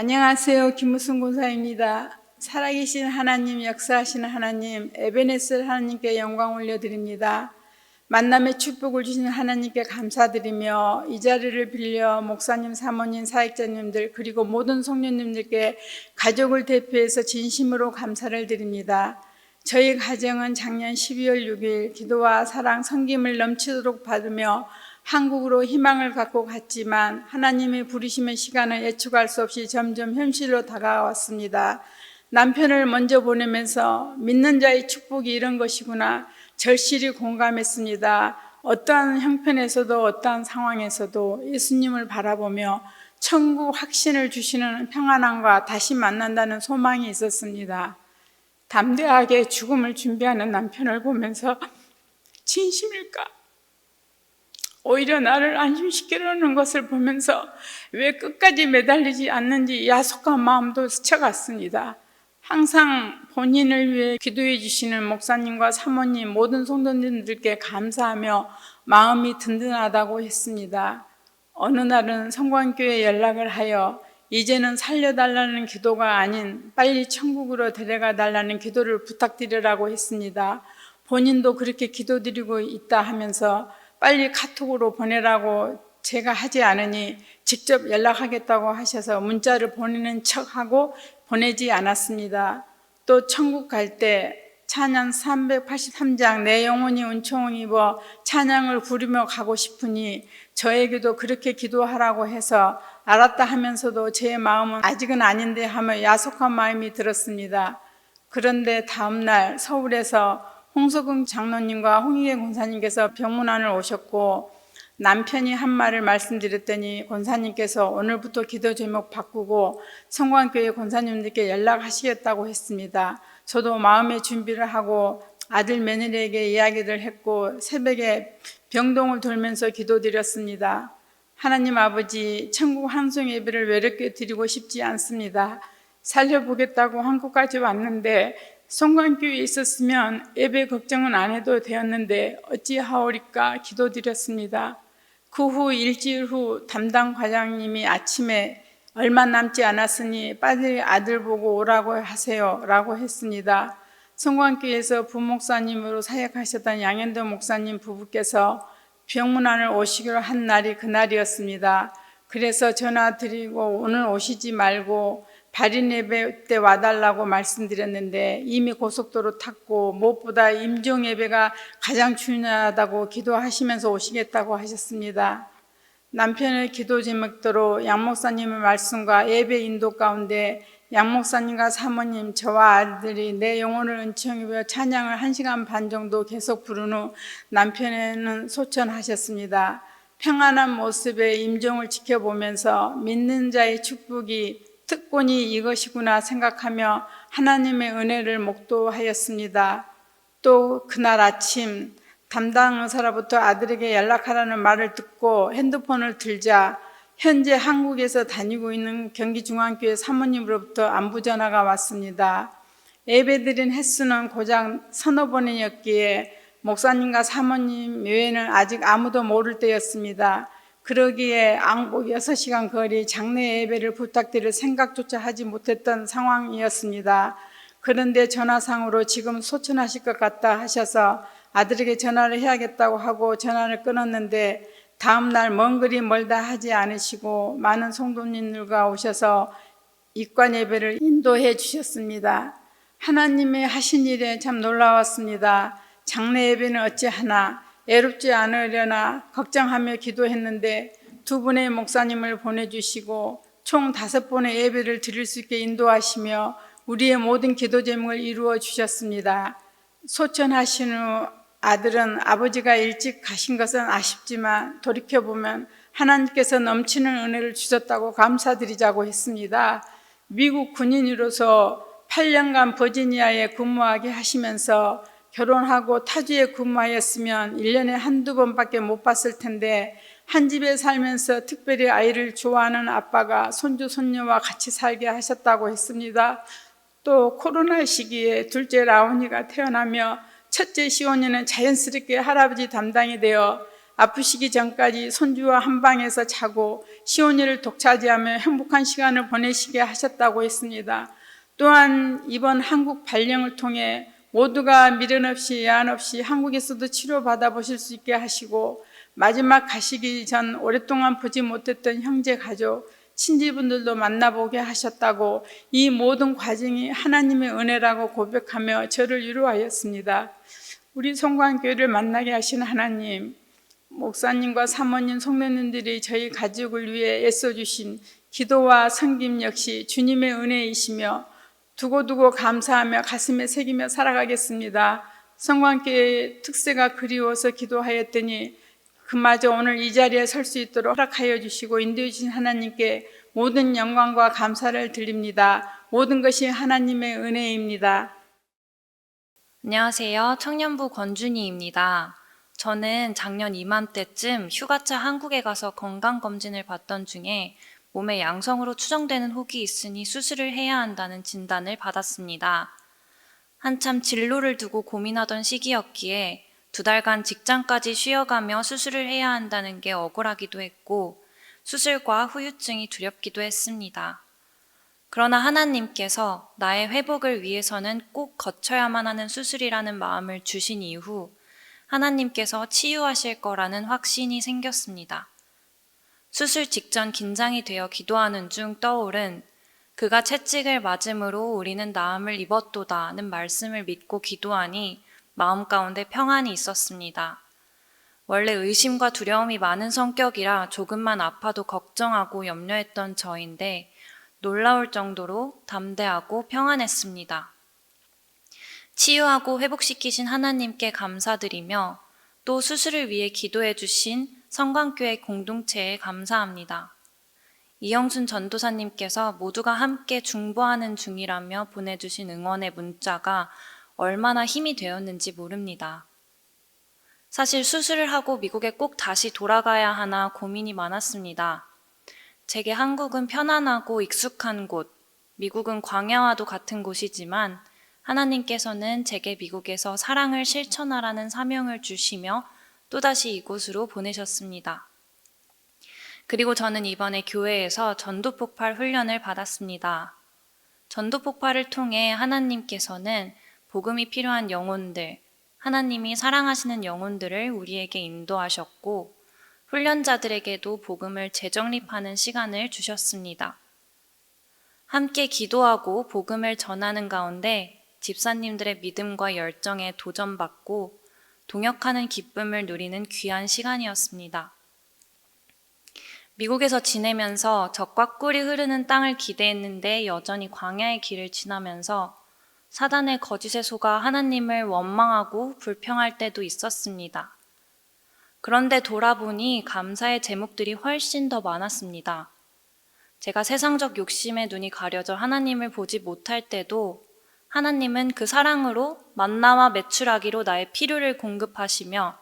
안녕하세요. 김무순 권사입니다. 살아계신 하나님, 역사하시는 하나님, 에베네셀 하나님께 영광 올려드립니다. 만남의 축복을 주신 하나님께 감사드리며 이 자리를 빌려 목사님, 사모님, 사역자님들 그리고 모든 성도님들께 가족을 대표해서 진심으로 감사를 드립니다. 저희 가정은 작년 12월 6일 기도와 사랑, 섬김을 넘치도록 받으며 한국으로 희망을 갖고 갔지만 하나님의 부르심의 시간은 예측할 수 없이 점점 현실로 다가왔습니다. 남편을 먼저 보내면서 믿는 자의 축복이 이런 것이구나 절실히 공감했습니다. 어떠한 형편에서도 어떠한 상황에서도 예수님을 바라보며 천국 확신을 주시는 평안함과 다시 만난다는 소망이 있었습니다. 담대하게 죽음을 준비하는 남편을 보면서 진심일까? 오히려 나를 안심시키려는 것을 보면서 왜 끝까지 매달리지 않는지 야속한 마음도 스쳐갔습니다. 항상 본인을 위해 기도해 주시는 목사님과 사모님, 모든 성도님들께 감사하며 마음이 든든하다고 했습니다. 어느 날은 성광교회에 연락을 하여 이제는 살려달라는 기도가 아닌 빨리 천국으로 데려가 달라는 기도를 부탁드리라고 했습니다. 본인도 그렇게 기도드리고 있다 하면서 빨리 카톡으로 보내라고 제가 하지 않으니 직접 연락하겠다고 하셔서 문자를 보내는 척하고 보내지 않았습니다. 또 천국 갈 때 찬양 383장 내 영혼이 은총을 입어 찬양을 부르며 가고 싶으니 저에게도 그렇게 기도하라고 해서 알았다 하면서도 제 마음은 아직은 아닌데 하며 야속한 마음이 들었습니다. 그런데 다음날 서울에서 홍석응 장로님과 홍익의 권사님께서 병문안을 오셨고 남편이 한 말을 말씀드렸더니 권사님께서 오늘부터 기도 제목 바꾸고 성광교회 권사님들께 연락하시겠다고 했습니다. 저도 마음의 준비를 하고 아들 며느리에게 이야기를 했고 새벽에 병동을 돌면서 기도드렸습니다. 하나님 아버지, 천국 환송 예배를 외롭게 드리고 싶지 않습니다. 살려보겠다고 한국까지 왔는데 성광교회에 있었으면 예배 걱정은 안 해도 되었는데 어찌하오리까 기도드렸습니다. 그 후 일주일 후 담당 과장님이 아침에 얼마 남지 않았으니 빨리 아들 보고 오라고 하세요 라고 했습니다. 성광교회에서 부목사님으로 사역하셨던 양현도 목사님 부부께서 병문안을 오시기로 한 날이 그날이었습니다. 그래서 전화 드리고 오늘 오시지 말고 발인 예배 때 와달라고 말씀드렸는데 이미 고속도로 탔고 무엇보다 임종 예배가 가장 중요하다고 기도하시면서 오시겠다고 하셨습니다. 남편의 기도 제목대로 양 목사님의 말씀과 예배 인도 가운데 양 목사님과 사모님, 저와 아들이 내 영혼을 은총입어 찬양을 1시간 반 정도 계속 부른 후 남편은 소천하셨습니다. 평안한 모습의 임종을 지켜보면서 믿는 자의 축복이 특권이 이것이구나 생각하며 하나님의 은혜를 목도하였습니다. 또 그날 아침 담당 의사로부터 아들에게 연락하라는 말을 듣고 핸드폰을 들자 현재 한국에서 다니고 있는 경기중앙교회 사모님으로부터 안부 전화가 왔습니다. 예배드린 횟수는 고작 서너 번이었기에 목사님과 사모님 외에는 아직 아무도 모를 때였습니다. 그러기에 왕복 6시간 거리 장례 예배를 부탁드릴 생각조차 하지 못했던 상황이었습니다. 그런데 전화상으로 지금 소천하실 것 같다 하셔서 아들에게 전화를 해야겠다고 하고 전화를 끊었는데 다음날 먼 거리 멀다 하지 않으시고 많은 성도님들과 오셔서 입관 예배를 인도해 주셨습니다. 하나님의 하신 일에 참 놀라웠습니다. 장례 예배는 어찌하나 애롭지 않으려나 걱정하며 기도했는데 두 분의 목사님을 보내주시고 총 5번의 예배를 드릴 수 있게 인도하시며 우리의 모든 기도 제목을 이루어 주셨습니다. 소천하신 후 아들은 아버지가 일찍 가신 것은 아쉽지만 돌이켜보면 하나님께서 넘치는 은혜를 주셨다고 감사드리자고 했습니다. 미국 군인으로서 8년간 버지니아에 근무하게 하시면서 결혼하고 타주에 근무하였으면 1년에 한두 번밖에 못 봤을 텐데 한 집에 살면서 특별히 아이를 좋아하는 아빠가 손주 손녀와 같이 살게 하셨다고 했습니다. 또 코로나 시기에 둘째 라온이가 태어나며 첫째 시온이는 자연스럽게 할아버지 담당이 되어 아프시기 전까지 손주와 한 방에서 자고 시온이를 독차지하며 행복한 시간을 보내시게 하셨다고 했습니다. 또한 이번 한국 발령을 통해 모두가 미련 없이 예한 없이 한국에서도 치료받아 보실 수 있게 하시고, 마지막 가시기 전 오랫동안 보지 못했던 형제 가족 친지분들도 만나보게 하셨다고, 이 모든 과정이 하나님의 은혜라고 고백하며 저를 위로하였습니다. 우리 송광교회를 만나게 하신 하나님, 목사님과 사모님, 성도님들이 저희 가족을 위해 애써주신 기도와 섬김 역시 주님의 은혜이시며 두고두고 감사하며 가슴에 새기며 살아가겠습니다. 성광교회의 특세가 그리워서 기도하였더니 그마저 오늘 이 자리에 설 수 있도록 허락하여 주시고 인도해 주신 하나님께 모든 영광과 감사를 드립니다. 모든 것이 하나님의 은혜입니다. 안녕하세요. 청년부 권준희입니다. 저는 작년 이맘때쯤 휴가차 한국에 가서 건강검진을 받던 중에 몸에 양성으로 추정되는 혹이 있으니 수술을 해야 한다는 진단을 받았습니다. 한참 진로를 두고 고민하던 시기였기에 2달간 직장까지 쉬어가며 수술을 해야 한다는 게 억울하기도 했고 수술과 후유증이 두렵기도 했습니다. 그러나 하나님께서 나의 회복을 위해서는 꼭 거쳐야만 하는 수술이라는 마음을 주신 이후 하나님께서 치유하실 거라는 확신이 생겼습니다. 수술 직전 긴장이 되어 기도하는 중 떠오른 그가 채찍을 맞음으로 우리는 나음을 입었도다는 말씀을 믿고 기도하니 마음 가운데 평안이 있었습니다. 원래 의심과 두려움이 많은 성격이라 조금만 아파도 걱정하고 염려했던 저인데 놀라울 정도로 담대하고 평안했습니다. 치유하고 회복시키신 하나님께 감사드리며 또 수술을 위해 기도해 주신 성광교회 공동체에 감사합니다. 이영순 전도사님께서 모두가 함께 중보하는 중이라며 보내주신 응원의 문자가 얼마나 힘이 되었는지 모릅니다. 사실 수술을 하고 미국에 꼭 다시 돌아가야 하나 고민이 많았습니다. 제게 한국은 편안하고 익숙한 곳, 미국은 광야와도 같은 곳이지만 하나님께서는 제게 미국에서 사랑을 실천하라는 사명을 주시며 또다시 이곳으로 보내셨습니다. 그리고 저는 이번에 교회에서 전도폭발 훈련을 받았습니다. 전도폭발을 통해 하나님께서는 복음이 필요한 영혼들, 하나님이 사랑하시는 영혼들을 우리에게 인도하셨고 훈련자들에게도 복음을 재정립하는 시간을 주셨습니다. 함께 기도하고 복음을 전하는 가운데 집사님들의 믿음과 열정에 도전받고 동역하는 기쁨을 누리는 귀한 시간이었습니다. 미국에서 지내면서 젖과 꿀이 흐르는 땅을 기대했는데 여전히 광야의 길을 지나면서 사단의 거짓에 속아 하나님을 원망하고 불평할 때도 있었습니다. 그런데 돌아보니 감사의 제목들이 훨씬 더 많았습니다. 제가 세상적 욕심에 눈이 가려져 하나님을 보지 못할 때도 하나님은 그 사랑으로 만나와 메추라기로 나의 필요를 공급하시며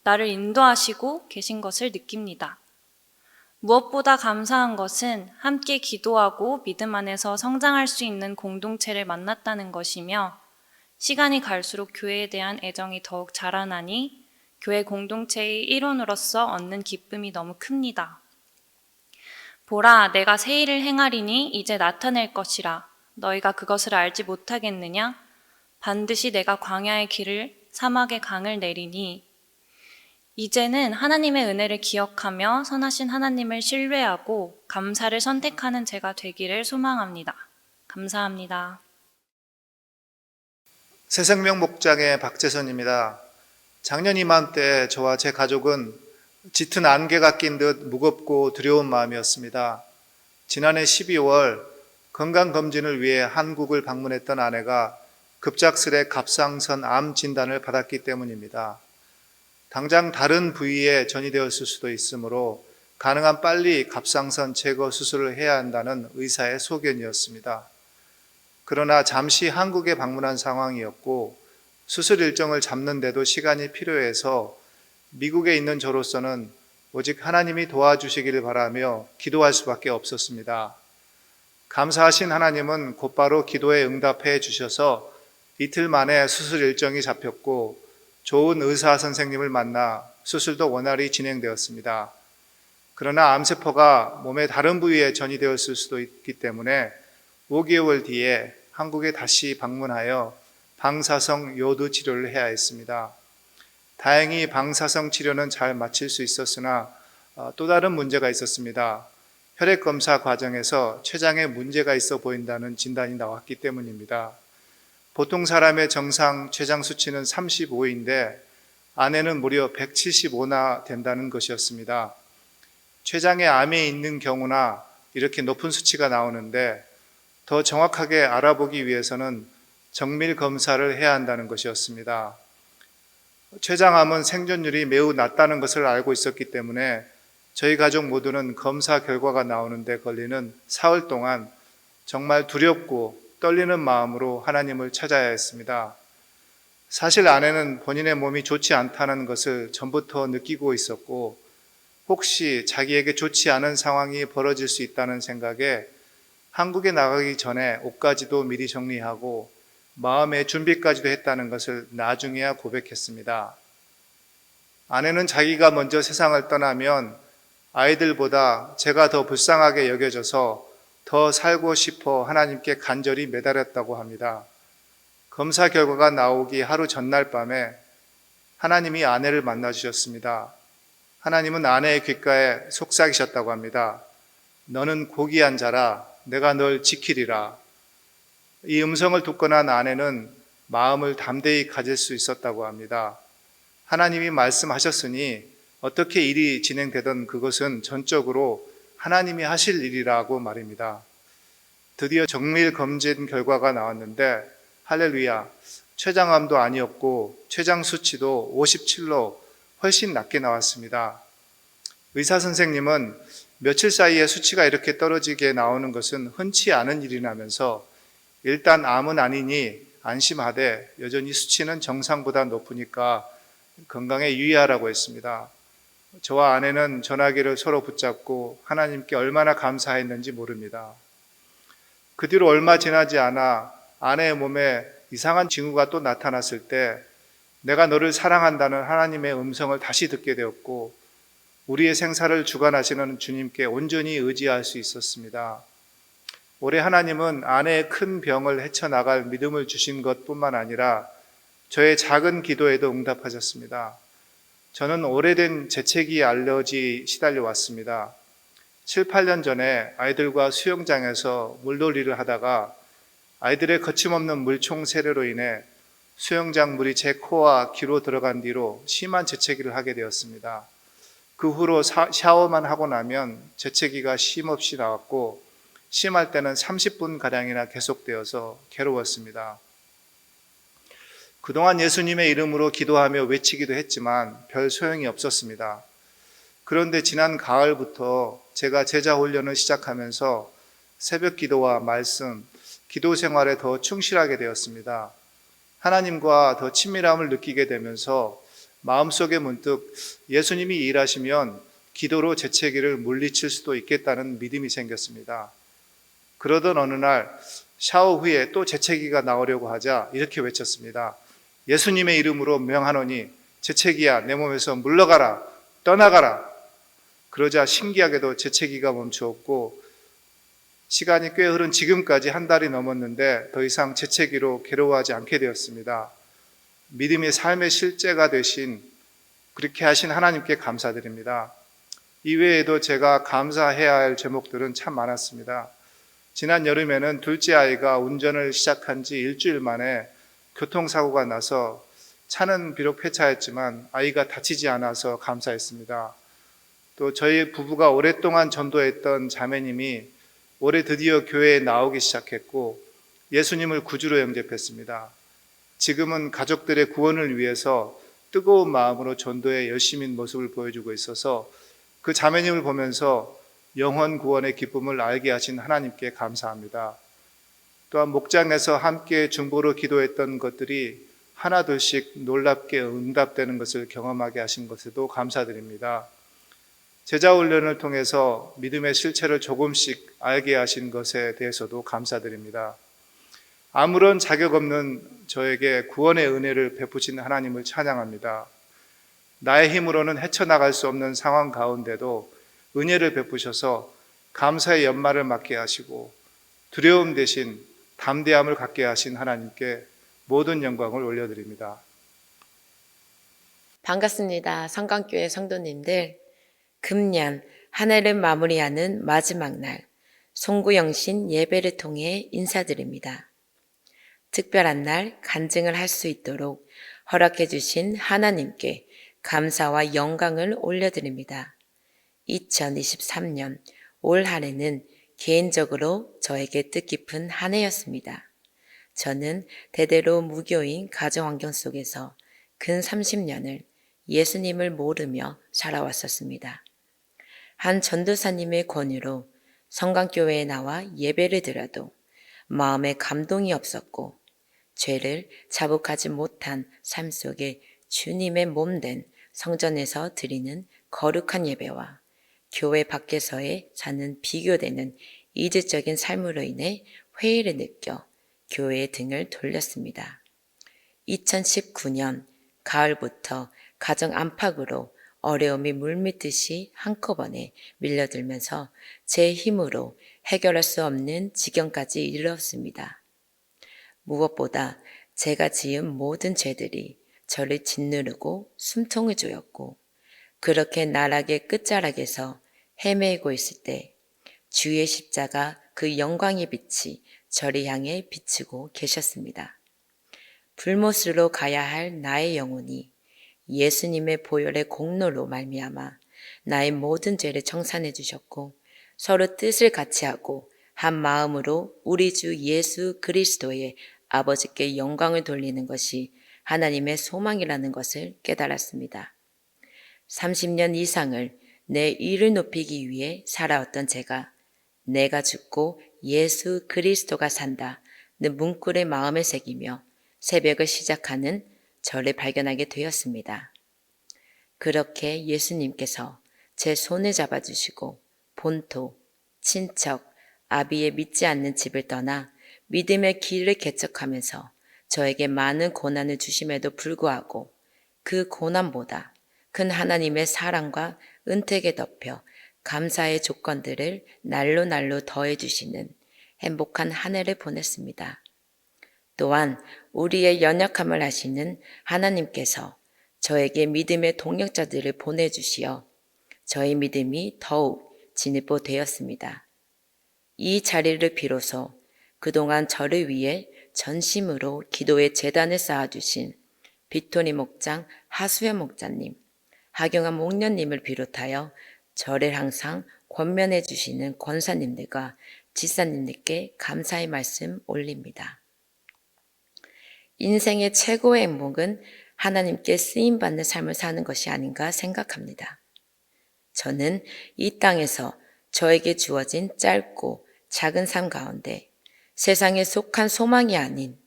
나를 인도하시고 계신 것을 느낍니다. 무엇보다 감사한 것은 함께 기도하고 믿음 안에서 성장할 수 있는 공동체를 만났다는 것이며 시간이 갈수록 교회에 대한 애정이 더욱 자라나니 교회 공동체의 일원으로서 얻는 기쁨이 너무 큽니다. 보라, 내가 새 일을 행하리니 이제 나타낼 것이라. 너희가 그것을 알지 못하겠느냐? 반드시 내가 광야의 길을 사막의 강을 내리니. 이제는 하나님의 은혜를 기억하며 선하신 하나님을 신뢰하고 감사를 선택하는 제가 되기를 소망합니다. 감사합니다. 새생명 목장의 박재선입니다. 작년 이맘때 저와 제 가족은 짙은 안개가 낀 듯 무겁고 두려운 마음이었습니다. 지난해 12월 건강검진을 위해 한국을 방문했던 아내가 급작스레 갑상선 암 진단을 받았기 때문입니다. 당장 다른 부위에 전이되었을 수도 있으므로 가능한 빨리 갑상선 제거 수술을 해야 한다는 의사의 소견이었습니다. 그러나 잠시 한국에 방문한 상황이었고 수술 일정을 잡는데도 시간이 필요해서 미국에 있는 저로서는 오직 하나님이 도와주시기를 바라며 기도할 수밖에 없었습니다. 감사하신 하나님은 곧바로 기도에 응답해 주셔서 이틀 만에 수술 일정이 잡혔고 좋은 의사 선생님을 만나 수술도 원활히 진행되었습니다. 그러나 암세포가 몸의 다른 부위에 전이되었을 수도 있기 때문에 5개월 뒤에 한국에 다시 방문하여 방사성 요드 치료를 해야 했습니다. 다행히 방사성 치료는 잘 마칠 수 있었으나 또 다른 문제가 있었습니다. 혈액 검사 과정에서 췌장에 문제가 있어 보인다는 진단이 나왔기 때문입니다. 보통 사람의 정상 췌장 수치는 35인데 아내는 무려 175나 된다는 것이었습니다. 췌장에 암이 있는 경우나 이렇게 높은 수치가 나오는데 더 정확하게 알아보기 위해서는 정밀 검사를 해야 한다는 것이었습니다. 췌장암은 생존율이 매우 낮다는 것을 알고 있었기 때문에 저희 가족 모두는 검사 결과가 나오는데 걸리는 사흘 동안 정말 두렵고 떨리는 마음으로 하나님을 찾아야 했습니다. 사실 아내는 본인의 몸이 좋지 않다는 것을 전부터 느끼고 있었고 혹시 자기에게 좋지 않은 상황이 벌어질 수 있다는 생각에 한국에 나가기 전에 옷까지도 미리 정리하고 마음의 준비까지도 했다는 것을 나중에야 고백했습니다. 아내는 자기가 먼저 세상을 떠나면 아이들보다 제가 더 불쌍하게 여겨져서 더 살고 싶어 하나님께 간절히 매달렸다고 합니다. 검사 결과가 나오기 하루 전날 밤에 하나님이 아내를 만나주셨습니다. 하나님은 아내의 귓가에 속삭이셨다고 합니다. 너는 고귀한 자라, 내가 널 지키리라. 이 음성을 듣고 난 아내는 마음을 담대히 가질 수 있었다고 합니다. 하나님이 말씀하셨으니 어떻게 일이 진행되던 그것은 전적으로 하나님이 하실 일이라고 말입니다. 드디어 정밀 검진 결과가 나왔는데 할렐루야, 췌장암도 아니었고 췌장 수치도 57로 훨씬 낮게 나왔습니다. 의사 선생님은 며칠 사이에 수치가 이렇게 떨어지게 나오는 것은 흔치 않은 일이라면서 일단 암은 아니니 안심하되 여전히 수치는 정상보다 높으니까 건강에 유의하라고 했습니다. 저와 아내는 전화기를 서로 붙잡고 하나님께 얼마나 감사했는지 모릅니다. 그 뒤로 얼마 지나지 않아 아내의 몸에 이상한 징후가 또 나타났을 때 내가 너를 사랑한다는 하나님의 음성을 다시 듣게 되었고 우리의 생사를 주관하시는 주님께 온전히 의지할 수 있었습니다. 올해 하나님은 아내의 큰 병을 헤쳐나갈 믿음을 주신 것뿐만 아니라 저의 작은 기도에도 응답하셨습니다. 저는 오래된 재채기 알러지 시달려 왔습니다. 7, 8년 전에 아이들과 수영장에서 물놀이를 하다가 아이들의 거침없는 물총 세례로 인해 수영장 물이 제 코와 귀로 들어간 뒤로 심한 재채기를 하게 되었습니다. 그 후로 샤워만 하고 나면 재채기가 쉼없이 나왔고 심할 때는 30분가량이나 계속되어서 괴로웠습니다. 그동안 예수님의 이름으로 기도하며 외치기도 했지만 별 소용이 없었습니다. 그런데 지난 가을부터 제가 제자 훈련을 시작하면서 새벽 기도와 말씀, 기도 생활에 더 충실하게 되었습니다. 하나님과 더 친밀함을 느끼게 되면서 마음속에 문득 예수님이 일하시면 기도로 재채기를 물리칠 수도 있겠다는 믿음이 생겼습니다. 그러던 어느 날 샤워 후에 또 재채기가 나오려고 하자 이렇게 외쳤습니다. 예수님의 이름으로 명하노니 재채기야 내 몸에서 물러가라, 떠나가라. 그러자 신기하게도 재채기가 멈추었고 시간이 꽤 흐른 지금까지 한 달이 넘었는데 더 이상 재채기로 괴로워하지 않게 되었습니다. 믿음의 삶의 실제가 되신 그렇게 하신 하나님께 감사드립니다. 이외에도 제가 감사해야 할 제목들은 참 많았습니다. 지난 여름에는 둘째 아이가 운전을 시작한 지 일주일 만에 교통사고가 나서 차는 비록 폐차했지만 아이가 다치지 않아서 감사했습니다. 또 저희 부부가 오랫동안 전도했던 자매님이 올해 드디어 교회에 나오기 시작했고 예수님을 구주로 영접했습니다. 지금은 가족들의 구원을 위해서 뜨거운 마음으로 전도에 열심인 모습을 보여주고 있어서 그 자매님을 보면서 영혼 구원의 기쁨을 알게 하신 하나님께 감사합니다. 또한 목장에서 함께 중보로 기도했던 것들이 하나둘씩 놀랍게 응답되는 것을 경험하게 하신 것에도 감사드립니다. 제자훈련을 통해서 믿음의 실체를 조금씩 알게 하신 것에 대해서도 감사드립니다. 아무런 자격 없는 저에게 구원의 은혜를 베푸신 하나님을 찬양합니다. 나의 힘으로는 헤쳐나갈 수 없는 상황 가운데도 은혜를 베푸셔서 감사의 연말을 맞게 하시고 두려움 대신 담대함을 갖게 하신 하나님께 모든 영광을 올려드립니다. 반갑습니다. 성강교회 성도님들. 금년 한 해를 마무리하는 마지막 날 송구영신 예배를 통해 인사드립니다. 특별한 날 간증을 할 수 있도록 허락해 주신 하나님께 감사와 영광을 올려드립니다. 2023년 올 한 해는 개인적으로 저에게 뜻깊은 한 해였습니다. 저는 대대로 무교인 가정환경 속에서 근 30년을 예수님을 모르며 살아왔었습니다. 한 전도사님의 권유로 성강교회에 나와 예배를 드려도 마음에 감동이 없었고 죄를 자복하지 못한 삶 속에 주님의 몸된 성전에서 드리는 거룩한 예배와 교회 밖에서의 사는 비교되는 이질적인 삶으로 인해 회의를 느껴 교회의 등을 돌렸습니다. 2019년 가을부터 가정 안팎으로 어려움이 물밀듯이 한꺼번에 밀려들면서 제 힘으로 해결할 수 없는 지경까지 이르렀습니다. 무엇보다 제가 지은 모든 죄들이 저를 짓누르고 숨통을 조였고 그렇게 나락의 끝자락에서 헤매고 있을 때 주의 십자가 그 영광의 빛이 저를 향해 비추고 계셨습니다. 불못으로 가야 할 나의 영혼이 예수님의 보혈의 공로로 말미암아 나의 모든 죄를 청산해 주셨고 서로 뜻을 같이 하고 한 마음으로 우리 주 예수 그리스도의 아버지께 영광을 돌리는 것이 하나님의 소망이라는 것을 깨달았습니다. 30년 이상을 내 일을 높이기 위해 살아왔던 제가 내가 죽고 예수 그리스도가 산다는 문구를 마음에 새기며 새벽을 시작하는 저를 발견하게 되었습니다. 그렇게 예수님께서 제 손을 잡아주시고 본토, 친척, 아비의 믿지 않는 집을 떠나 믿음의 길을 개척하면서 저에게 많은 고난을 주심에도 불구하고 그 고난보다 큰 하나님의 사랑과 은택에 덮여 감사의 조건들을 날로 더해 주시는 행복한 한 해를 보냈습니다. 또한 우리의 연약함을 아시는 하나님께서 저에게 믿음의 동역자들을 보내주시어 저의 믿음이 더욱 진입보 되었습니다. 이 자리를 비로소 그동안 저를 위해 전심으로 기도의 재단을 쌓아주신 빅토리 목장, 하수연 목자님, 하경환 목녀님을 비롯하여 저를 항상 권면해 주시는 권사님들과 지사님들께 감사의 말씀 올립니다. 인생의 최고의 행복은 하나님께 쓰임받는 삶을 사는 것이 아닌가 생각합니다. 저는 이 땅에서 저에게 주어진 짧고 작은 삶 가운데 세상에 속한 소망이 아닌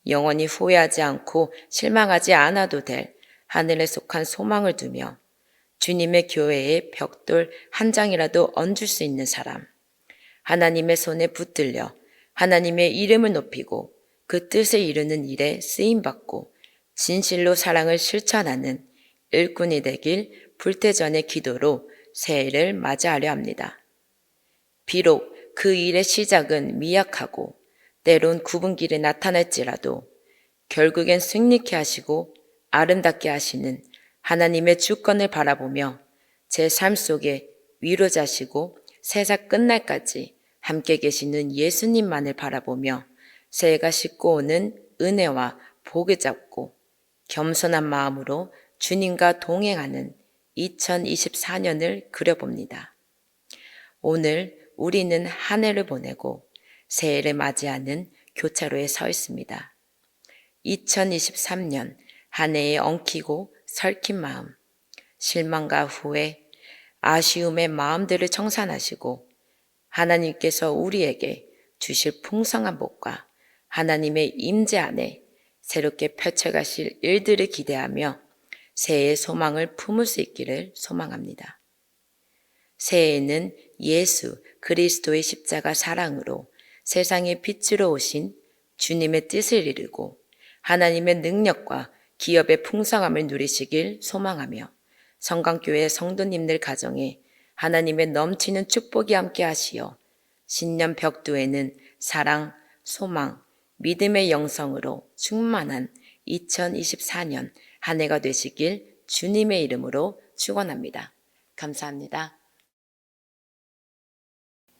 영원히 후회하지 않고 실망하지 않아도 될 하늘에 속한 소망을 두며 주님의 교회에 벽돌 한 장이라도 얹을 수 있는 사람, 하나님의 손에 붙들려 하나님의 이름을 높이고 그 뜻을 이루는 일에 쓰임받고 진실로 사랑을 실천하는 일꾼이 되길 불태전의 기도로 새해를 맞이하려 합니다. 비록 그 일의 시작은 미약하고 때론 굽은 길에 나타날지라도 결국엔 승리케 하시고 아름답게 하시는 하나님의 주권을 바라보며 제 삶 속에 위로자시고 세상 끝날까지 함께 계시는 예수님만을 바라보며 새해가 싣고 오는 은혜와 복을 잡고 겸손한 마음으로 주님과 동행하는 2024년을 그려봅니다. 오늘 우리는 한 해를 보내고 새해를 맞이하는 교차로에 서 있습니다. 2023년 한 해에 엉키고 설킨 마음, 실망과 후회, 아쉬움의 마음들을 청산하시고 하나님께서 우리에게 주실 풍성한 복과 하나님의 임재 안에 새롭게 펼쳐가실 일들을 기대하며 새해의 소망을 품을 수 있기를 소망합니다. 새해에는 예수 그리스도의 십자가 사랑으로 세상의 빛으로 오신 주님의 뜻을 이루고 하나님의 능력과 기업의 풍성함을 누리시길 소망하며 성강교회 성도님들 가정에 하나님의 넘치는 축복이 함께 하시어 신년 벽두에는 사랑, 소망, 믿음의 영성으로 충만한 2024년 한 해가 되시길 주님의 이름으로 축원합니다. 감사합니다.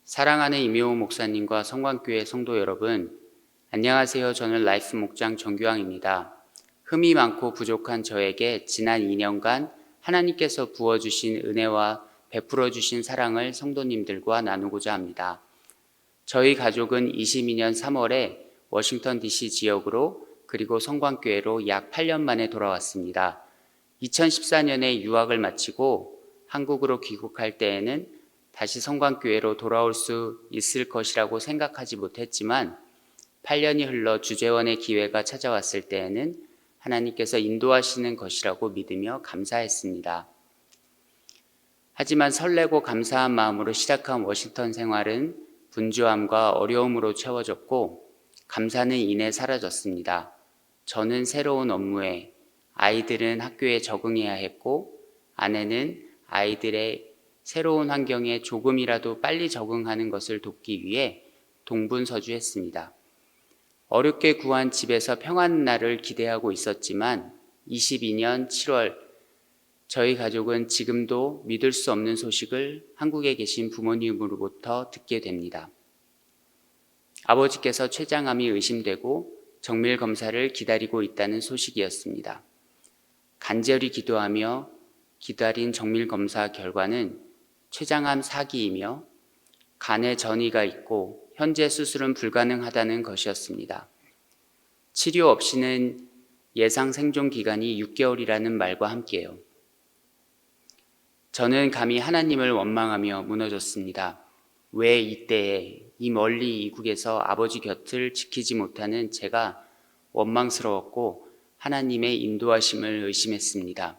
사랑하는 임효호 목사님과 성광교회 성도 여러분, 안녕하세요. 저는 라이프 목장 정규왕입니다. 흠이 많고 부족한 저에게 지난 2년간 하나님께서 부어주신 은혜와 베풀어 주신 사랑을 성도님들과 나누고자 합니다. 저희 가족은 22년 3월에 워싱턴 DC 지역으로 그리고 성광교회로 약 8년 만에 돌아왔습니다. 2014년에 유학을 마치고 한국으로 귀국할 때에는 다시 성광교회로 돌아올 수 있을 것이라고 생각하지 못했지만 8년이 흘러 주재원의 기회가 찾아왔을 때에는 하나님께서 인도하시는 것이라고 믿으며 감사했습니다. 하지만 설레고 감사한 마음으로 시작한 워싱턴 생활은 분주함과 어려움으로 채워졌고 감사는 이내 사라졌습니다. 저는 새로운 업무에, 아이들은 학교에 적응해야 했고 아내는 아이들의 새로운 환경에 조금이라도 빨리 적응하는 것을 돕기 위해 동분서주했습니다. 어렵게 구한 집에서 평안한 날을 기대하고 있었지만 22년 7월 저희 가족은 지금도 믿을 수 없는 소식을 한국에 계신 부모님으로부터 듣게 됩니다. 아버지께서 췌장암이 의심되고 정밀 검사를 기다리고 있다는 소식이었습니다. 간절히 기도하며 기다린 정밀 검사 결과는 췌장암 4기이며 간에 전이가 있고 현재 수술은 불가능하다는 것이었습니다. 치료 없이는 예상 생존 기간이 6개월이라는 말과 함께요. 저는 감히 하나님을 원망하며 무너졌습니다. 왜 이때에 이 멀리 이국에서 아버지 곁을 지키지 못하는 제가 원망스러웠고 하나님의 인도하심을 의심했습니다.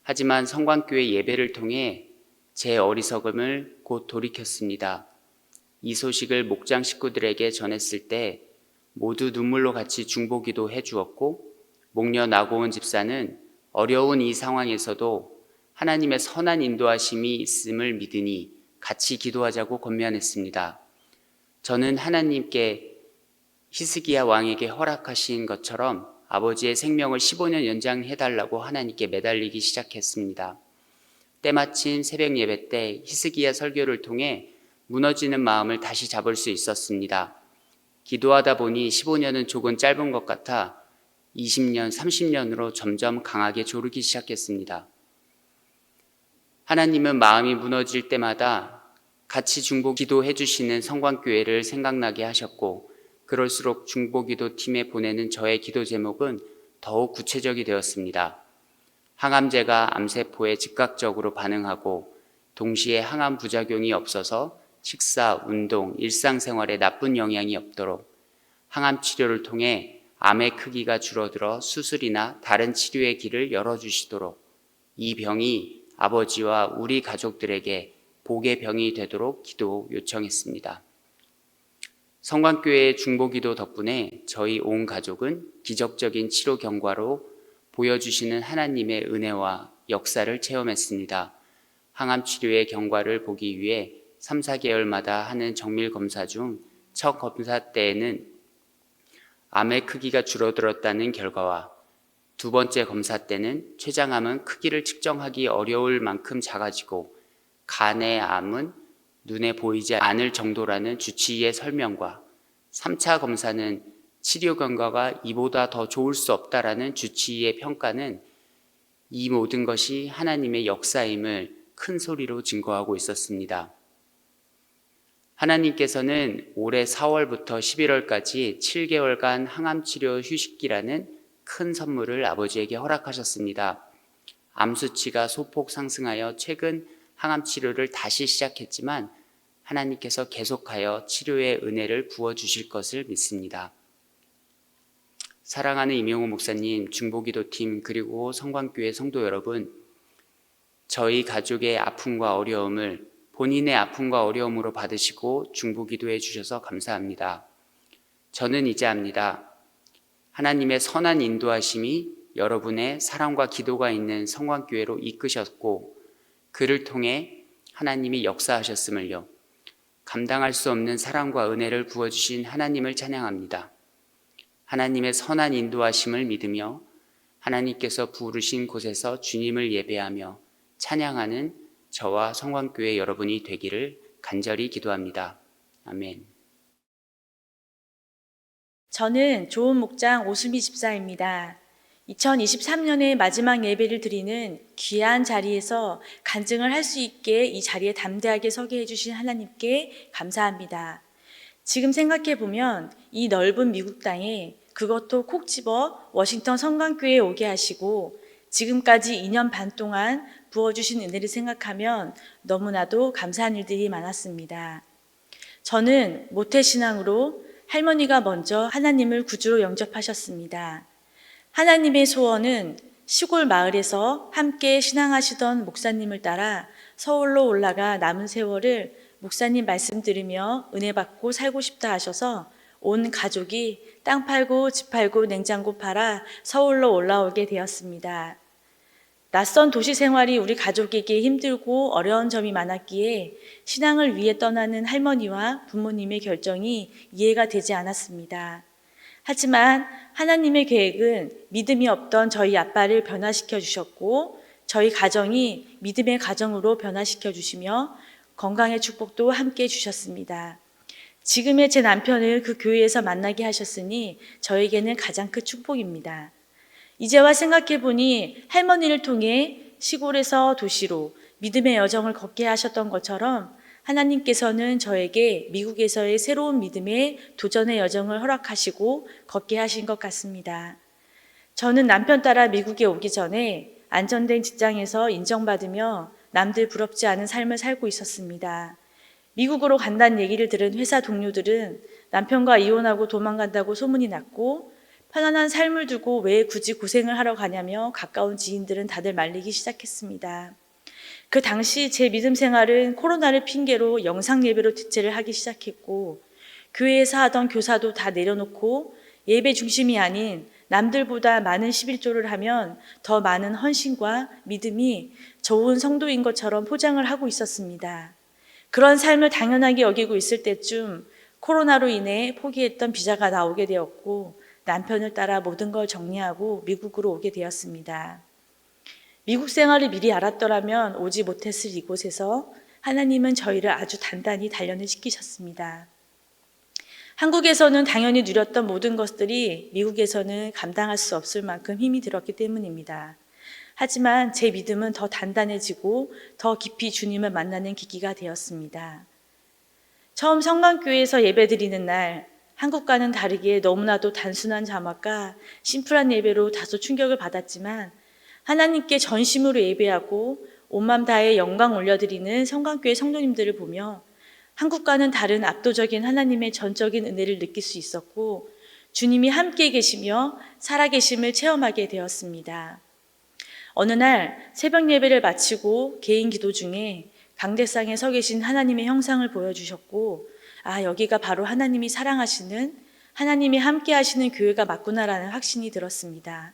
하지만 성광교회 예배를 통해 제 어리석음을 곧 돌이켰습니다. 이 소식을 목장 식구들에게 전했을 때 모두 눈물로 같이 중보기도 해주었고 목녀 나고은 집사는 어려운 이 상황에서도 하나님의 선한 인도하심이 있음을 믿으니 같이 기도하자고 권면했습니다. 저는 하나님께 히스기야 왕에게 허락하신 것처럼 아버지의 생명을 15년 연장해달라고 하나님께 매달리기 시작했습니다. 때마침 새벽 예배 때 히스기야 설교를 통해 무너지는 마음을 다시 잡을 수 있었습니다. 기도하다 보니 15년은 조금 짧은 것 같아 20년, 30년으로 점점 강하게 조르기 시작했습니다. 하나님은 마음이 무너질 때마다 같이 중보기도 해주시는 성광교회를 생각나게 하셨고 그럴수록 중보기도 팀에 보내는 저의 기도 제목은 더욱 구체적이 되었습니다. 항암제가 암세포에 즉각적으로 반응하고 동시에 항암 부작용이 없어서 식사, 운동, 일상생활에 나쁜 영향이 없도록 항암 치료를 통해 암의 크기가 줄어들어 수술이나 다른 치료의 길을 열어주시도록 이 병이 아버지와 우리 가족들에게 복의 병이 되도록 기도 요청했습니다. 성광교회의 중보기도 덕분에 저희 온 가족은 기적적인 치료 경과로 보여주시는 하나님의 은혜와 역사를 체험했습니다. 항암 치료의 경과를 보기 위해 3, 4개월마다 하는 정밀 검사 중 첫 검사 때에는 암의 크기가 줄어들었다는 결과와 두 번째 검사 때는 췌장암은 크기를 측정하기 어려울 만큼 작아지고 간의 암은 눈에 보이지 않을 정도라는 주치의의 설명과 3차 검사는 치료 경과가 이보다 더 좋을 수 없다라는 주치의의 평가는 이 모든 것이 하나님의 역사임을 큰 소리로 증거하고 있었습니다. 하나님께서는 올해 4월부터 11월까지 7개월간 항암치료 휴식기라는 큰 선물을 아버지에게 허락하셨습니다. 암 수치가 소폭 상승하여 최근 항암치료를 다시 시작했지만 하나님께서 계속하여 치료의 은혜를 부어주실 것을 믿습니다. 사랑하는 임용호 목사님, 중보기도팀 그리고 성광교회 성도 여러분, 저희 가족의 아픔과 어려움을 본인의 아픔과 어려움으로 받으시고 중보기도해 주셔서 감사합니다. 저는 이제 압니다. 하나님의 선한 인도하심이 여러분의 사랑과 기도가 있는 성광교회로 이끄셨고 그를 통해 하나님이 역사하셨음을요. 감당할 수 없는 사랑과 은혜를 부어주신 하나님을 찬양합니다. 하나님의 선한 인도하심을 믿으며 하나님께서 부르신 곳에서 주님을 예배하며 찬양하는 저와 성광교회 여러분이 되기를 간절히 기도합니다. 아멘. 저는 좋은 목장 오수미 집사입니다. 2023년의 마지막 예배를 드리는 귀한 자리에서 간증을 할 수 있게 이 자리에 담대하게 서게 해주신 하나님께 감사합니다. 지금 생각해보면 이 넓은 미국 땅에 그것도 콕 집어 워싱턴 성광교회에 오게 하시고 지금까지 2년 반 동안 부어주신 은혜를 생각하면 너무나도 감사한 일들이 많았습니다. 저는 모태신앙으로 할머니가 먼저 하나님을 구주로 영접하셨습니다. 하나님의 소원은 시골 마을에서 함께 신앙하시던 목사님을 따라 서울로 올라가 남은 세월을 목사님 말씀 들으며 은혜 받고 살고 싶다 하셔서 온 가족이 땅 팔고 집 팔고 냉장고 팔아 서울로 올라오게 되었습니다. 낯선 도시 생활이 우리 가족에게 힘들고 어려운 점이 많았기에 신앙을 위해 떠나는 할머니와 부모님의 결정이 이해가 되지 않았습니다. 하지만 하나님의 계획은 믿음이 없던 저희 아빠를 변화시켜 주셨고 저희 가정이 믿음의 가정으로 변화시켜 주시며 건강의 축복도 함께 주셨습니다. 지금의 제 남편을 그 교회에서 만나게 하셨으니 저에게는 가장 큰 축복입니다. 이제와 생각해보니 할머니를 통해 시골에서 도시로 믿음의 여정을 걷게 하셨던 것처럼 하나님께서는 저에게 미국에서의 새로운 믿음의 도전의 여정을 허락하시고 걷게 하신 것 같습니다. 저는 남편 따라 미국에 오기 전에 안정된 직장에서 인정받으며 남들 부럽지 않은 삶을 살고 있었습니다. 미국으로 간다는 얘기를 들은 회사 동료들은 남편과 이혼하고 도망간다고 소문이 났고 편안한 삶을 두고 왜 굳이 고생을 하러 가냐며 가까운 지인들은 다들 말리기 시작했습니다. 그 당시 제 믿음 생활은 코로나를 핑계로 영상 예배로 대체를 하기 시작했고 교회에서 하던 교사도 다 내려놓고 예배 중심이 아닌 남들보다 많은 11조를 하면 더 많은 헌신과 믿음이 좋은 성도인 것처럼 포장을 하고 있었습니다. 그런 삶을 당연하게 여기고 있을 때쯤 코로나로 인해 포기했던 비자가 나오게 되었고 남편을 따라 모든 걸 정리하고 미국으로 오게 되었습니다. 미국 생활을 미리 알았더라면 오지 못했을 이곳에서 하나님은 저희를 아주 단단히 단련을 시키셨습니다. 한국에서는 당연히 누렸던 모든 것들이 미국에서는 감당할 수 없을 만큼 힘이 들었기 때문입니다. 하지만 제 믿음은 더 단단해지고 더 깊이 주님을 만나는 계기가 되었습니다. 처음 성광교회에서 예배드리는 날 한국과는 다르게 너무나도 단순한 자막과 심플한 예배로 다소 충격을 받았지만 하나님께 전심으로 예배하고 온맘 다해 영광 올려드리는 성광교회 성도님들을 보며 한국과는 다른 압도적인 하나님의 전적인 은혜를 느낄 수 있었고 주님이 함께 계시며 살아계심을 체험하게 되었습니다. 어느 날 새벽 예배를 마치고 개인 기도 중에 강대상에 서 계신 하나님의 형상을 보여주셨고 여기가 바로 하나님이 사랑하시는 하나님이 함께 하시는 교회가 맞구나라는 확신이 들었습니다.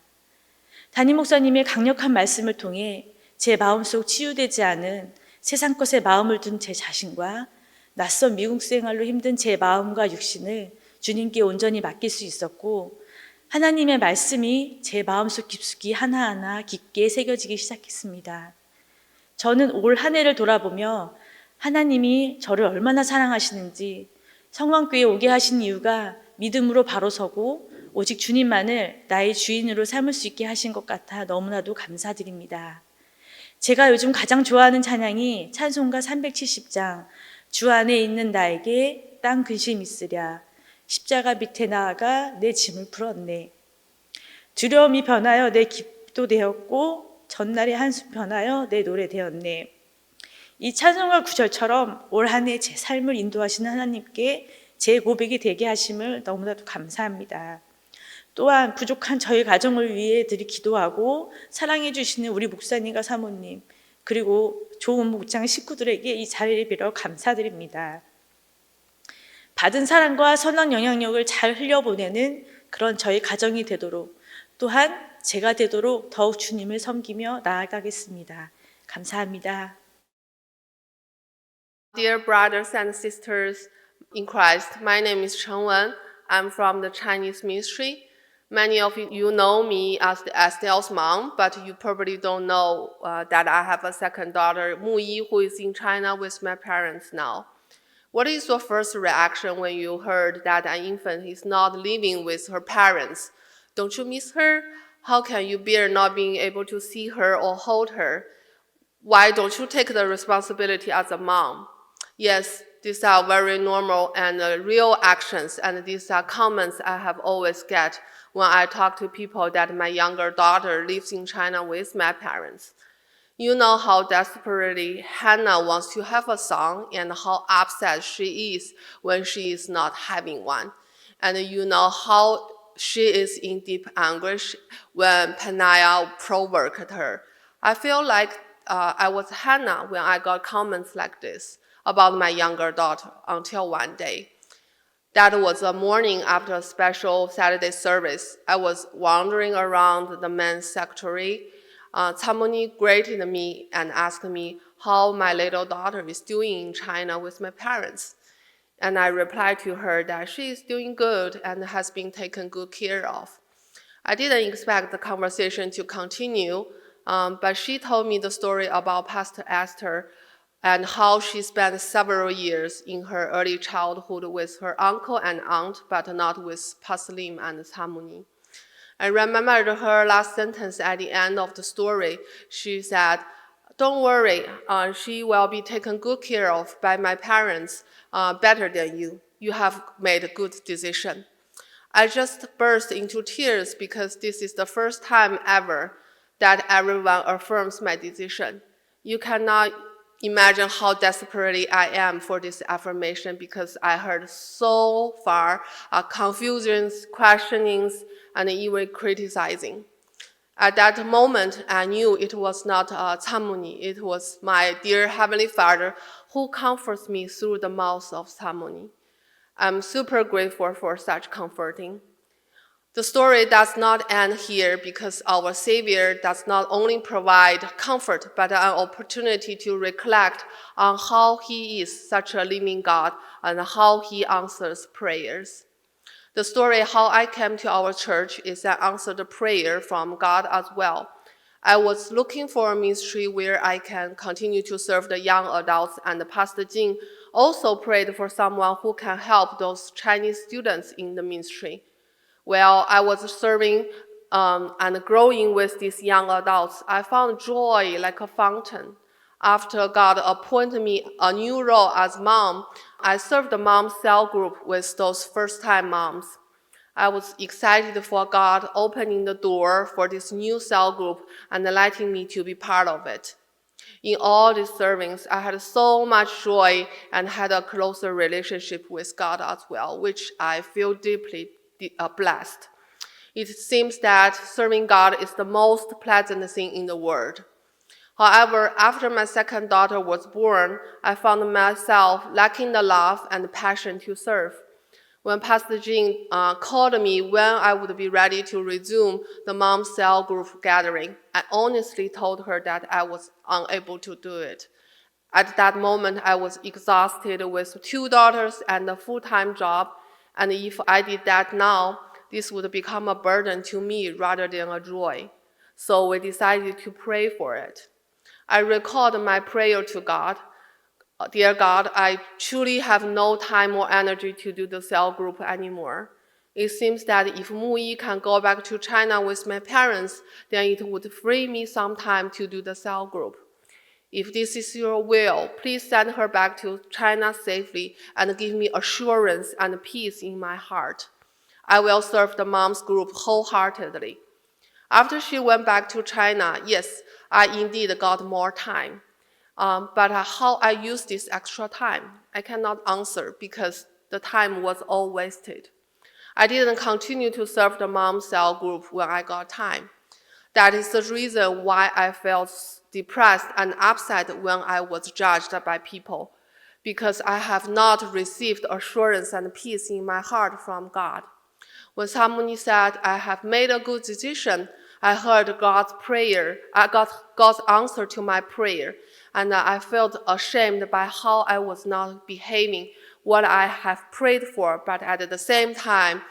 담임 목사님의 강력한 말씀을 통해 제 마음속 치유되지 않은 세상 것에 마음을 둔 제 자신과 낯선 미국 생활로 힘든 제 마음과 육신을 주님께 온전히 맡길 수 있었고 하나님의 말씀이 제 마음속 깊숙이 하나하나 깊게 새겨지기 시작했습니다. 저는 올 한 해를 돌아보며 하나님이 저를 얼마나 사랑하시는지 성광교회에 오게 하신 이유가 믿음으로 바로 서고 오직 주님만을 나의 주인으로 삼을 수 있게 하신 것 같아 너무나도 감사드립니다. 제가 요즘 가장 좋아하는 찬양이 찬송가 370장 주 안에 있는 나에게 땅 근심 있으랴 십자가 밑에 나아가 내 짐을 풀었네. 두려움이 변하여 내 기도 되었고 전날의 한숨 변하여 내 노래 되었네. 이 찬송가 구절처럼 올 한 해 제 삶을 인도하시는 하나님께 제 고백이 되게 하심을 너무나도 감사합니다. 또한 부족한 저희 가정을 위해 늘 기도하고 사랑해 주시는 우리 목사님과 사모님 그리고 좋은 목장 식구들에게 이 자리를 빌어 감사드립니다. 받은 사랑과 선한 영향력을 잘 흘려보내는 그런 저희 가정이 되도록 또한 제가 되도록 더욱 주님을 섬기며 나아가겠습니다. 감사합니다. Dear brothers and sisters in Christ, my name is Chen Wen. I'm from the Chinese ministry. Many of you know me as Estelle's mom, but you probably don't know that I have a second daughter, Mu Yi, who is in China with my parents now. What is your first reaction when you heard that an infant is not living with her parents? Don't you miss her? How can you bear not being able to see her or hold her? Why don't you take the responsibility as a mom? Yes, these are very normal and real actions, and these are comments I have always get when I talk to people that my younger daughter lives in China with my parents. You know how desperately Hannah wants to have a son and how upset she is when she is not having one. And you know how she is in deep anguish when Peniel provoked her. I feel like I was Hannah when I got comments like this about my younger daughter until one day. That was a morning after a special Saturday service. I was wandering around the men's sanctuary. Tamoni greeted me and asked me how my little daughter is doing in China with my parents. And I replied to her that she is doing good and has been taken good care of. I didn't expect the conversation to continue, but she told me the story about Pastor Esther and how she spent several years in her early childhood with her uncle and aunt, but not with Pastor Lim and Tamoni. I remembered her last sentence at the end of the story. She said, "Don't worry, she will be taken good care of by my parents better than you. You have made a good decision." I just burst into tears because this is the first time ever that everyone affirms my decision. You cannot imagine how desperately I am for this affirmation because I heard so far confusions, questionings, and even criticizing. At that moment, I knew it was not Tamoni. It was my dear Heavenly Father who comforts me through the mouth of Tamoni. I'm super grateful for such comforting. The story does not end here because our Savior does not only provide comfort, but an opportunity to reflect on how He is such a living God and how He answers prayers. The story how I came to our church is an answered prayer from God as well. I was looking for a ministry where I can continue to serve the young adults, and Pastor Jing also prayed for someone who can help those Chinese students in the ministry. While I was serving and growing with these young adults, I found joy like a fountain. After God appointed me a new role as mom, I served the mom cell group with those first-time moms. I was excited for God opening the door for this new cell group and letting me to be part of it. In all these servings, I had so much joy and had a closer relationship with God as well, which I feel deeply blessed. It seems that serving God is the most pleasant thing in the world. However, after my second daughter was born, I found myself lacking the love and passion to serve. When Pastor Jing called me when I would be ready to resume the mom cell group gathering, I honestly told her that I was unable to do it. At that moment, I was exhausted with 2 daughters and a full-time job, and if I did that now, this would become a burden to me rather than a joy. So we decided to pray for it. I recalled my prayer to God. Dear God, I truly have no time or energy to do the cell group anymore. It seems that if Mu Yi can go back to China with my parents, then it would free me some time to do the cell group. If this is your will, please send her back to China safely and give me assurance and peace in my heart. I will serve the moms group wholeheartedly. After she went back to China, yes, I indeed got more time. But how I used this extra time, I cannot answer because the time was all wasted. I didn't continue to serve the mom cell group when I got time. That is the reason why I felt depressed and upset when I was judged by people, because I have not received assurance and peace in my heart from God. When someone said I have made a good decision, I heard God's prayer. I got God's answer to my prayer, and I felt ashamed by how I was not behaving what I have prayed for, but at the same time,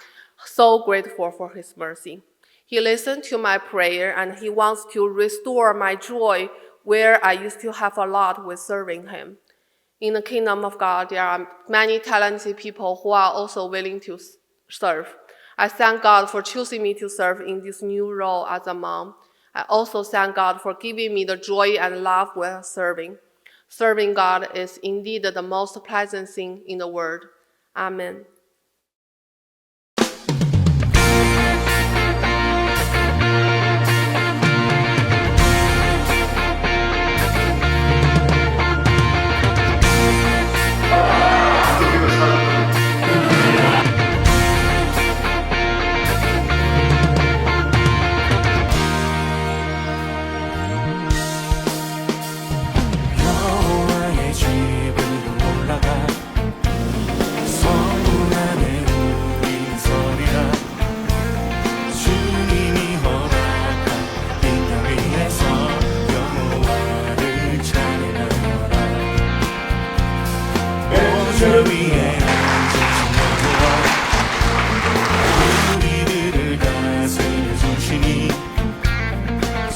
so grateful for His mercy. He listened to my prayer, and He wants to restore my joy where I used to have a lot with serving Him. In the kingdom of God, there are many talented people who are also willing to serve. I thank God for choosing me to serve in this new role as a mom. I also thank God for giving me the joy and love while serving. Serving God is indeed the most pleasant thing in the world. Amen. 여호와의 집으로 올라가 성문 안에 우리 서리라. 주님이 허락한 이 땅 위에서 여호와를 찬양하라. 보좌 위에 앉으신 여호와 우리들을 다스려 주시니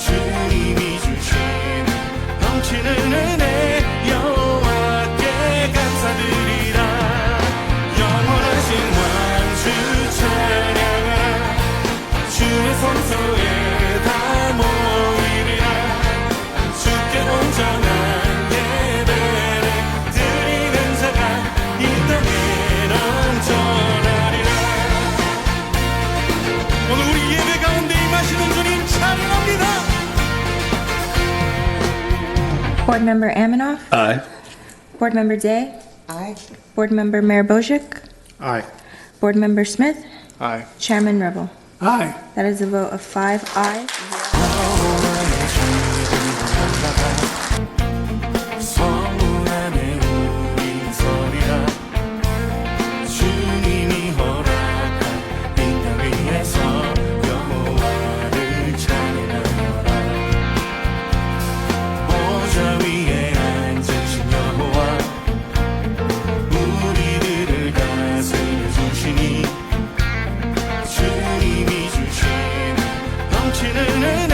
주님이 주시는 넘치는 은혜 여호와께 감사드리라. 영원하신 왕주 찬양하라. 주의 성소에 다 모이리라. 주께 온전한 예배를 드리는 자가 이 땅에 넘쳐나리라. 오늘 우리 예배 가운데 임하시는 주님 찬양합니다. Board Member Aminoff? Aye. Board Member Day? Aye. Board Member Mayor Bozic? Aye. Board Member Smith? Aye. Chairman Rebel? Aye. That is a vote of 5 ayes. 성문 안에 우리 서리라. 주님이 허락한 이 땅 위에서 여호와를 찬양하라. 보좌 위에 앉으신 여호와 우리들을 다스려 주시니 주님이 주시는 넘치는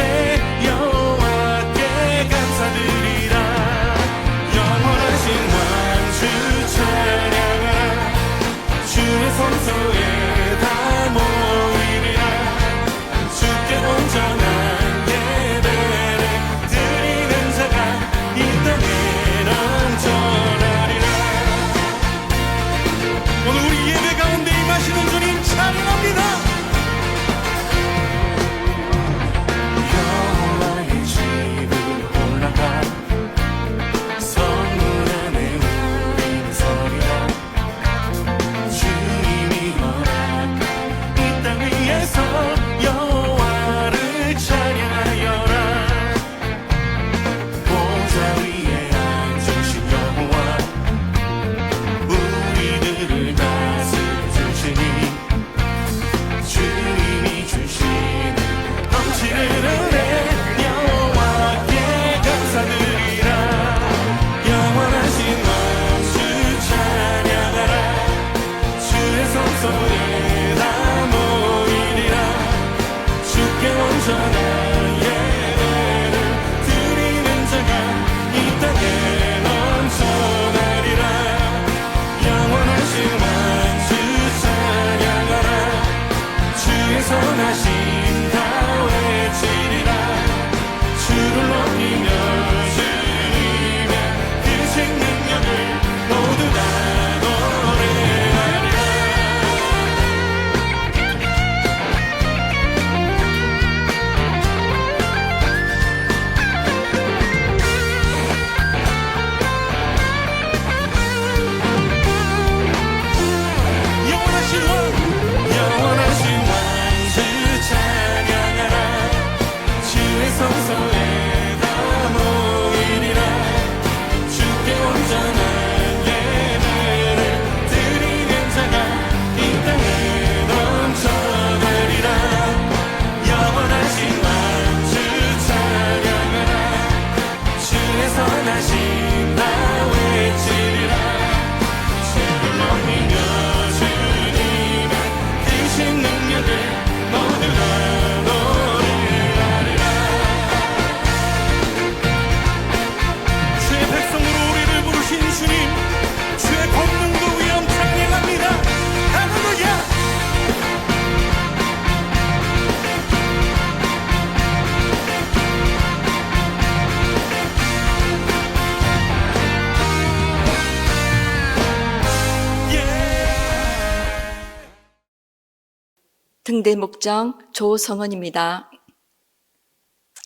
등대 목장 조성은입니다.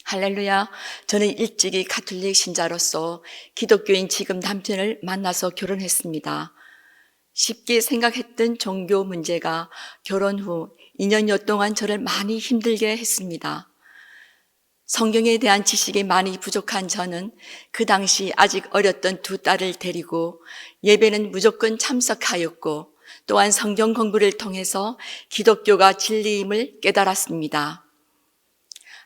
할렐루야. 저는 일찍이 가톨릭 신자로서 기독교인 지금 남편을 만나서 결혼했습니다. 쉽게 생각했던 종교 문제가 결혼 후 2년여 동안 저를 많이 힘들게 했습니다. 성경에 대한 지식이 많이 부족한 저는 그 당시 아직 어렸던 두 딸을 데리고 예배는 무조건 참석하였고 또한 성경 공부를 통해서 기독교가 진리임을 깨달았습니다.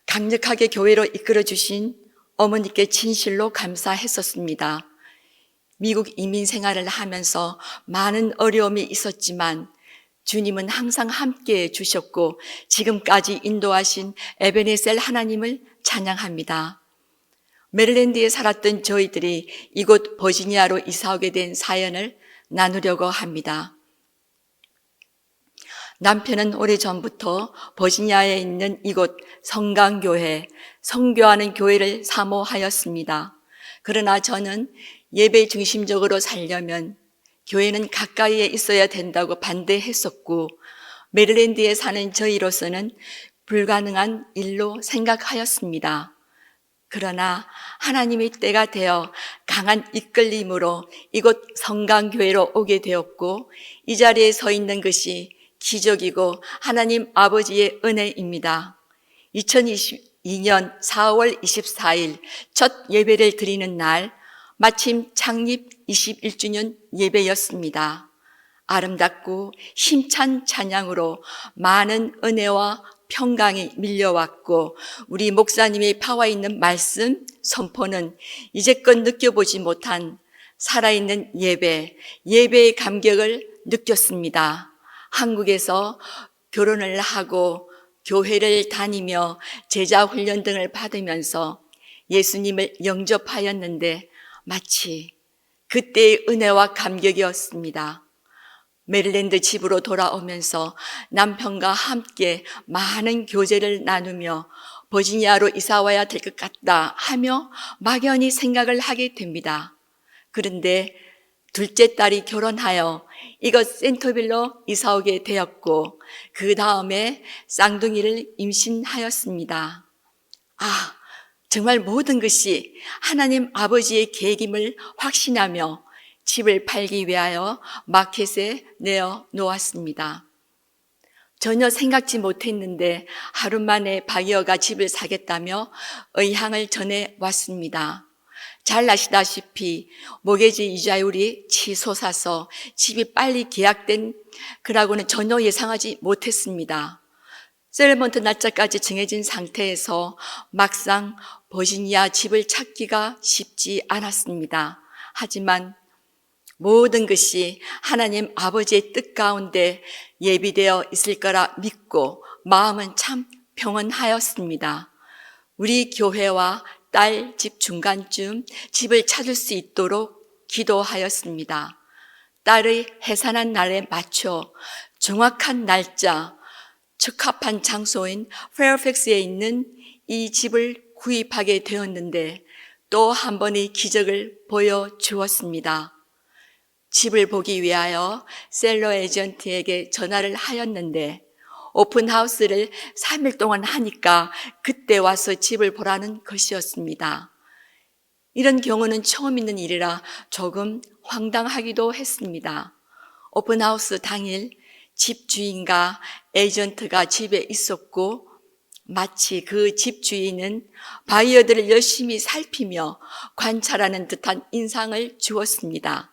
강력하게 교회로 이끌어주신 어머니께 진실로 감사했었습니다. 미국 이민 생활을 하면서 많은 어려움이 있었지만 주님은 항상 함께해 주셨고 지금까지 인도하신 에베네셀 하나님을 찬양합니다. 메릴랜드에 살았던 저희들이 이곳 버지니아로 이사오게 된 사연을 나누려고 합니다. 남편은 오래전부터 버지니아에 있는 이곳 성강교회, 성교하는 교회를 사모하였습니다. 그러나 저는 예배 중심적으로 살려면 교회는 가까이에 있어야 된다고 반대했었고 메릴랜드에 사는 저희로서는 불가능한 일로 생각하였습니다. 그러나 하나님의 때가 되어 강한 이끌림으로 이곳 성강교회로 오게 되었고 이 자리에 서 있는 것이 기적이고 하나님 아버지의 은혜입니다. 2022년 4월 24일 첫 예배를 드리는 날 마침 창립 21주년 예배였습니다. 아름답고 힘찬 찬양으로 많은 은혜와 평강이 밀려왔고 우리 목사님의 파워 있는 말씀 선포는 이제껏 느껴보지 못한 살아있는 예배의 감격을 느꼈습니다. 한국에서 결혼을 하고 교회를 다니며 제자 훈련 등을 받으면서 예수님을 영접하였는데 마치 그때의 은혜와 감격이었습니다. 메릴랜드 집으로 돌아오면서 남편과 함께 많은 교제를 나누며 버지니아로 이사와야 될 것 같다 하며 막연히 생각을 하게 됩니다. 그런데 둘째 딸이 결혼하여 이곳 센터빌로 이사오게 되었고 그 다음에 쌍둥이를 임신하였습니다. 정말 모든 것이 하나님 아버지의 계획임을 확신하며 집을 팔기 위하여 마켓에 내어 놓았습니다. 전혀 생각지 못했는데 하루 만에 바이어가 집을 사겠다며 의향을 전해 왔습니다. 잘 아시다시피 모게지 이자율이 치솟아서 집이 빨리 계약된 거라고는 전혀 예상하지 못했습니다. 셀먼트 날짜까지 정해진 상태에서 막상 버지니아 집을 찾기가 쉽지 않았습니다. 하지만 모든 것이 하나님 아버지의 뜻 가운데 예비되어 있을 거라 믿고 마음은 참 평온하였습니다. 우리 교회와 딸 집 중간쯤 집을 찾을 수 있도록 기도하였습니다. 딸의 해산한 날에 맞춰 정확한 날짜, 적합한 장소인 페어팩스에 있는 이 집을 구입하게 되었는데 또 한 번의 기적을 보여주었습니다. 집을 보기 위하여 셀러 에이전트에게 전화를 하였는데 오픈하우스를 3일 동안 하니까 그때 와서 집을 보라는 것이었습니다. 이런 경우는 처음 있는 일이라 조금 황당하기도 했습니다. 오픈하우스 당일 집주인과 에이전트가 집에 있었고 마치 그 집주인은 바이어들을 열심히 살피며 관찰하는 듯한 인상을 주었습니다.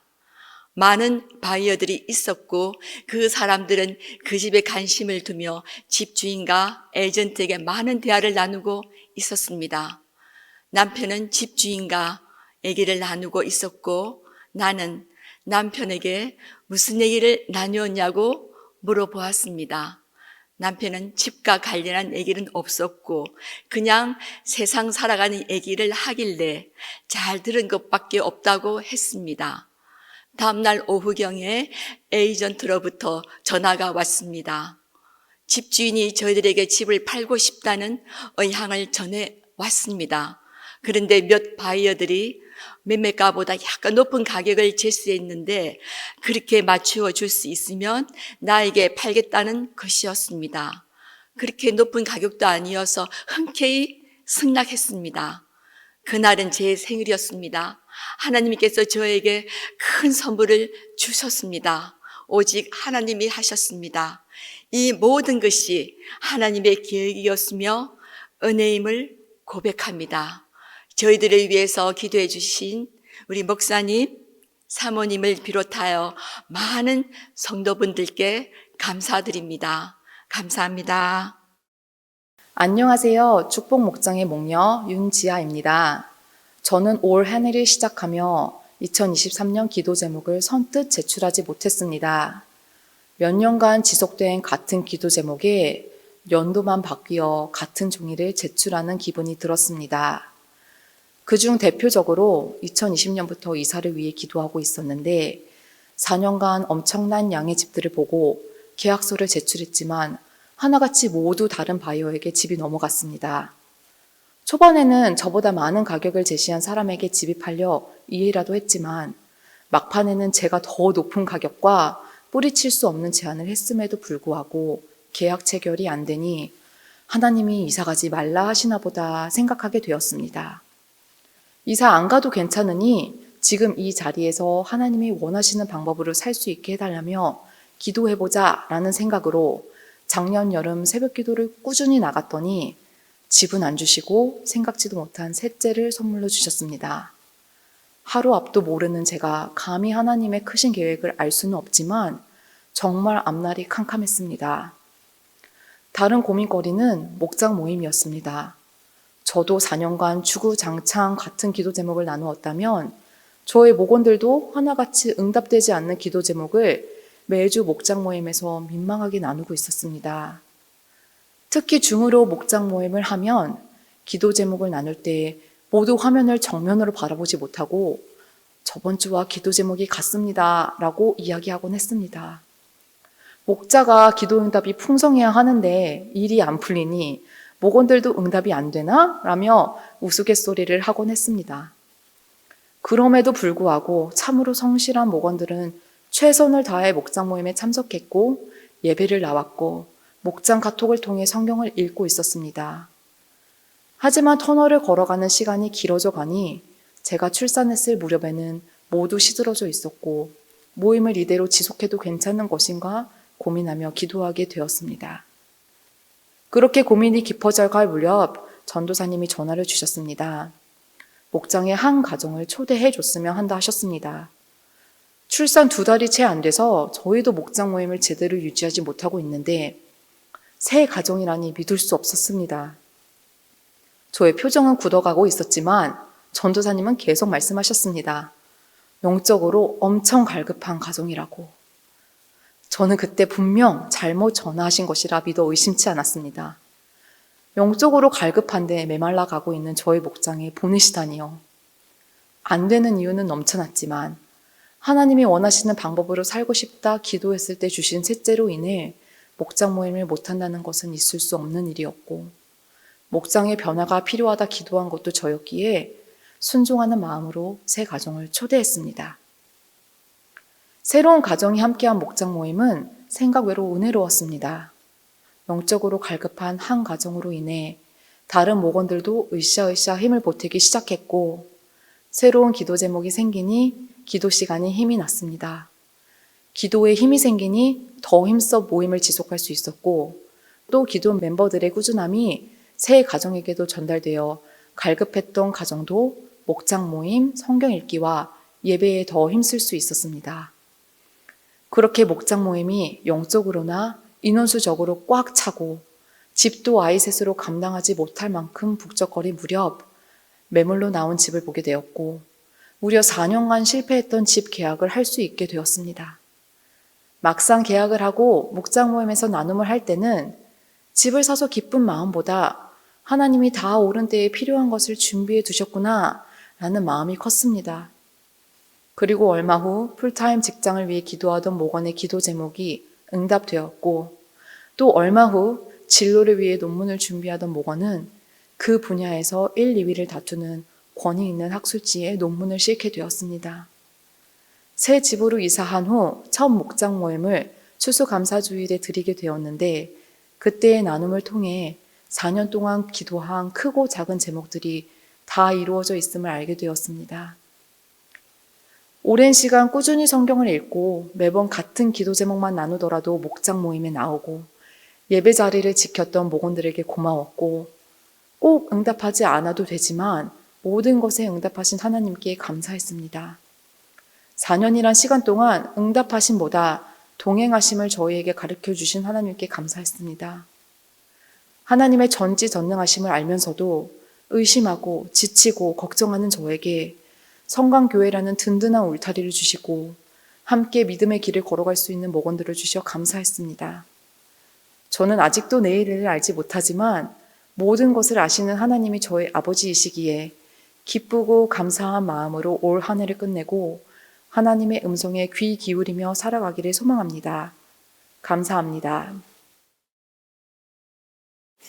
많은 바이어들이 있었고 그 사람들은 그 집에 관심을 두며 집주인과 에이전트에게 많은 대화를 나누고 있었습니다. 남편은 집주인과 얘기를 나누고 있었고 나는 남편에게 무슨 얘기를 나누었냐고 물어보았습니다. 남편은 집과 관련한 얘기는 없었고 그냥 세상 살아가는 얘기를 하길래 잘 들은 것밖에 없다고 했습니다. 다음날 오후경에 에이전트로부터 전화가 왔습니다. 집주인이 저희들에게 집을 팔고 싶다는 의향을 전해 왔습니다. 그런데 몇 바이어들이 매매가보다 약간 높은 가격을 제시했는데 그렇게 맞추어 줄 수 있으면 나에게 팔겠다는 것이었습니다. 그렇게 높은 가격도 아니어서 흔쾌히 승낙했습니다. 그날은 제 생일이었습니다. 하나님께서 저에게 큰 선물을 주셨습니다. 오직 하나님이 하셨습니다. 이 모든 것이 하나님의 계획이었으며 은혜임을 고백합니다. 저희들을 위해서 기도해 주신 우리 목사님, 사모님을 비롯하여 많은 성도분들께 감사드립니다. 감사합니다. 안녕하세요. 축복 목장의 목녀 윤지아입니다. 저는 올 한 해를 시작하며 2023년 기도 제목을 선뜻 제출하지 못했습니다. 몇 년간 지속된 같은 기도 제목에 연도만 바뀌어 같은 종이를 제출하는 기분이 들었습니다. 그중 대표적으로 2020년부터 이사를 위해 기도하고 있었는데 4년간 엄청난 양의 집들을 보고 계약서를 제출했지만 하나같이 모두 다른 바이어에게 집이 넘어갔습니다. 초반에는 저보다 많은 가격을 제시한 사람에게 집이 팔려 이해라도 했지만 막판에는 제가 더 높은 가격과 뿌리칠 수 없는 제안을 했음에도 불구하고 계약 체결이 안 되니 하나님이 이사 가지 말라 하시나 보다 생각하게 되었습니다. 이사 안 가도 괜찮으니 지금 이 자리에서 하나님이 원하시는 방법으로 살 수 있게 해달라며 기도해보자 라는 생각으로 작년 여름 새벽 기도를 꾸준히 나갔더니 집은 안 주시고 생각지도 못한 셋째를 선물로 주셨습니다. 하루 앞도 모르는 제가 감히 하나님의 크신 계획을 알 수는 없지만 정말 앞날이 캄캄했습니다. 다른 고민거리는 목장 모임이었습니다. 저도 4년간 주구장창 같은 기도 제목을 나누었다면 저의 목원들도 하나같이 응답되지 않는 기도 제목을 매주 목장 모임에서 민망하게 나누고 있었습니다. 특히 줌으로 목장 모임을 하면 기도 제목을 나눌 때 모두 화면을 정면으로 바라보지 못하고 저번 주와 기도 제목이 같습니다 라고 이야기하곤 했습니다. 목자가 기도 응답이 풍성해야 하는데 일이 안 풀리니 목원들도 응답이 안 되나? 라며 우스갯소리를 하곤 했습니다. 그럼에도 불구하고 참으로 성실한 목원들은 최선을 다해 목장 모임에 참석했고 예배를 나왔고 목장 카톡을 통해 성경을 읽고 있었습니다. 하지만 터널을 걸어가는 시간이 길어져 가니 제가 출산했을 무렵에는 모두 시들어져 있었고 모임을 이대로 지속해도 괜찮은 것인가 고민하며 기도하게 되었습니다. 그렇게 고민이 깊어져 갈 무렵 전도사님이 전화를 주셨습니다. 목장의 한 가정을 초대해 줬으면 한다 하셨습니다. 출산 2달이 채 안 돼서 저희도 목장 모임을 제대로 유지하지 못하고 있는데 새 가정이라니 믿을 수 없었습니다. 저의 표정은 굳어가고 있었지만 전도사님은 계속 말씀하셨습니다. 영적으로 엄청 갈급한 가정이라고. 저는 그때 분명 잘못 전화하신 것이라 믿어 의심치 않았습니다. 영적으로 갈급한데 메말라 가고 있는 저의 목장에 보내시다니요. 안 되는 이유는 넘쳐났지만 하나님이 원하시는 방법으로 살고 싶다 기도했을 때 주신 셋째로 인해 목장 모임을 못한다는 것은 있을 수 없는 일이었고 목장의 변화가 필요하다 기도한 것도 저였기에 순종하는 마음으로 새 가정을 초대했습니다. 새로운 가정이 함께한 목장 모임은 생각 외로 은혜로웠습니다. 영적으로 갈급한 한 가정으로 인해 다른 목원들도 으쌰으쌰 힘을 보태기 시작했고 새로운 기도 제목이 생기니 기도 시간에 힘이 났습니다. 기도에 힘이 생기니 더 힘써 모임을 지속할 수 있었고 또 기도 멤버들의 꾸준함이 새 가정에게도 전달되어 갈급했던 가정도 목장 모임, 성경 읽기와 예배에 더 힘쓸 수 있었습니다. 그렇게 목장 모임이 영적으로나 인원수적으로 꽉 차고 집도 아이 셋으로 감당하지 못할 만큼 북적거릴 무렵 매물로 나온 집을 보게 되었고 무려 4년간 실패했던 집 계약을 할 수 있게 되었습니다. 막상 계약을 하고 목장 모임에서 나눔을 할 때는 집을 사서 기쁜 마음보다 하나님이 다 옳은 때에 필요한 것을 준비해 두셨구나 라는 마음이 컸습니다. 그리고 얼마 후 풀타임 직장을 위해 기도하던 목원의 기도 제목이 응답되었고 또 얼마 후 진로를 위해 논문을 준비하던 목원은 그 분야에서 1, 2위를 다투는 권위 있는 학술지에 논문을 싣게 되었습니다. 새 집으로 이사한 후 첫 목장 모임을 추수감사주일에 드리게 되었는데 그때의 나눔을 통해 4년 동안 기도한 크고 작은 제목들이 다 이루어져 있음을 알게 되었습니다. 오랜 시간 꾸준히 성경을 읽고 매번 같은 기도 제목만 나누더라도 목장 모임에 나오고 예배 자리를 지켰던 목원들에게 고마웠고 꼭 응답하지 않아도 되지만 모든 것에 응답하신 하나님께 감사했습니다. 4년이란 시간 동안 응답하심보다 동행하심을 저희에게 가르쳐 주신 하나님께 감사했습니다. 하나님의 전지전능하심을 알면서도 의심하고 지치고 걱정하는 저에게 성강교회라는 든든한 울타리를 주시고 함께 믿음의 길을 걸어갈 수 있는 목원들을 주셔 감사했습니다. 저는 아직도 내일을 알지 못하지만 모든 것을 아시는 하나님이 저의 아버지이시기에 기쁘고 감사한 마음으로 올 한 해를 끝내고 하나님의 음성에 귀 기울이며 살아가기를 소망합니다. 감사합니다.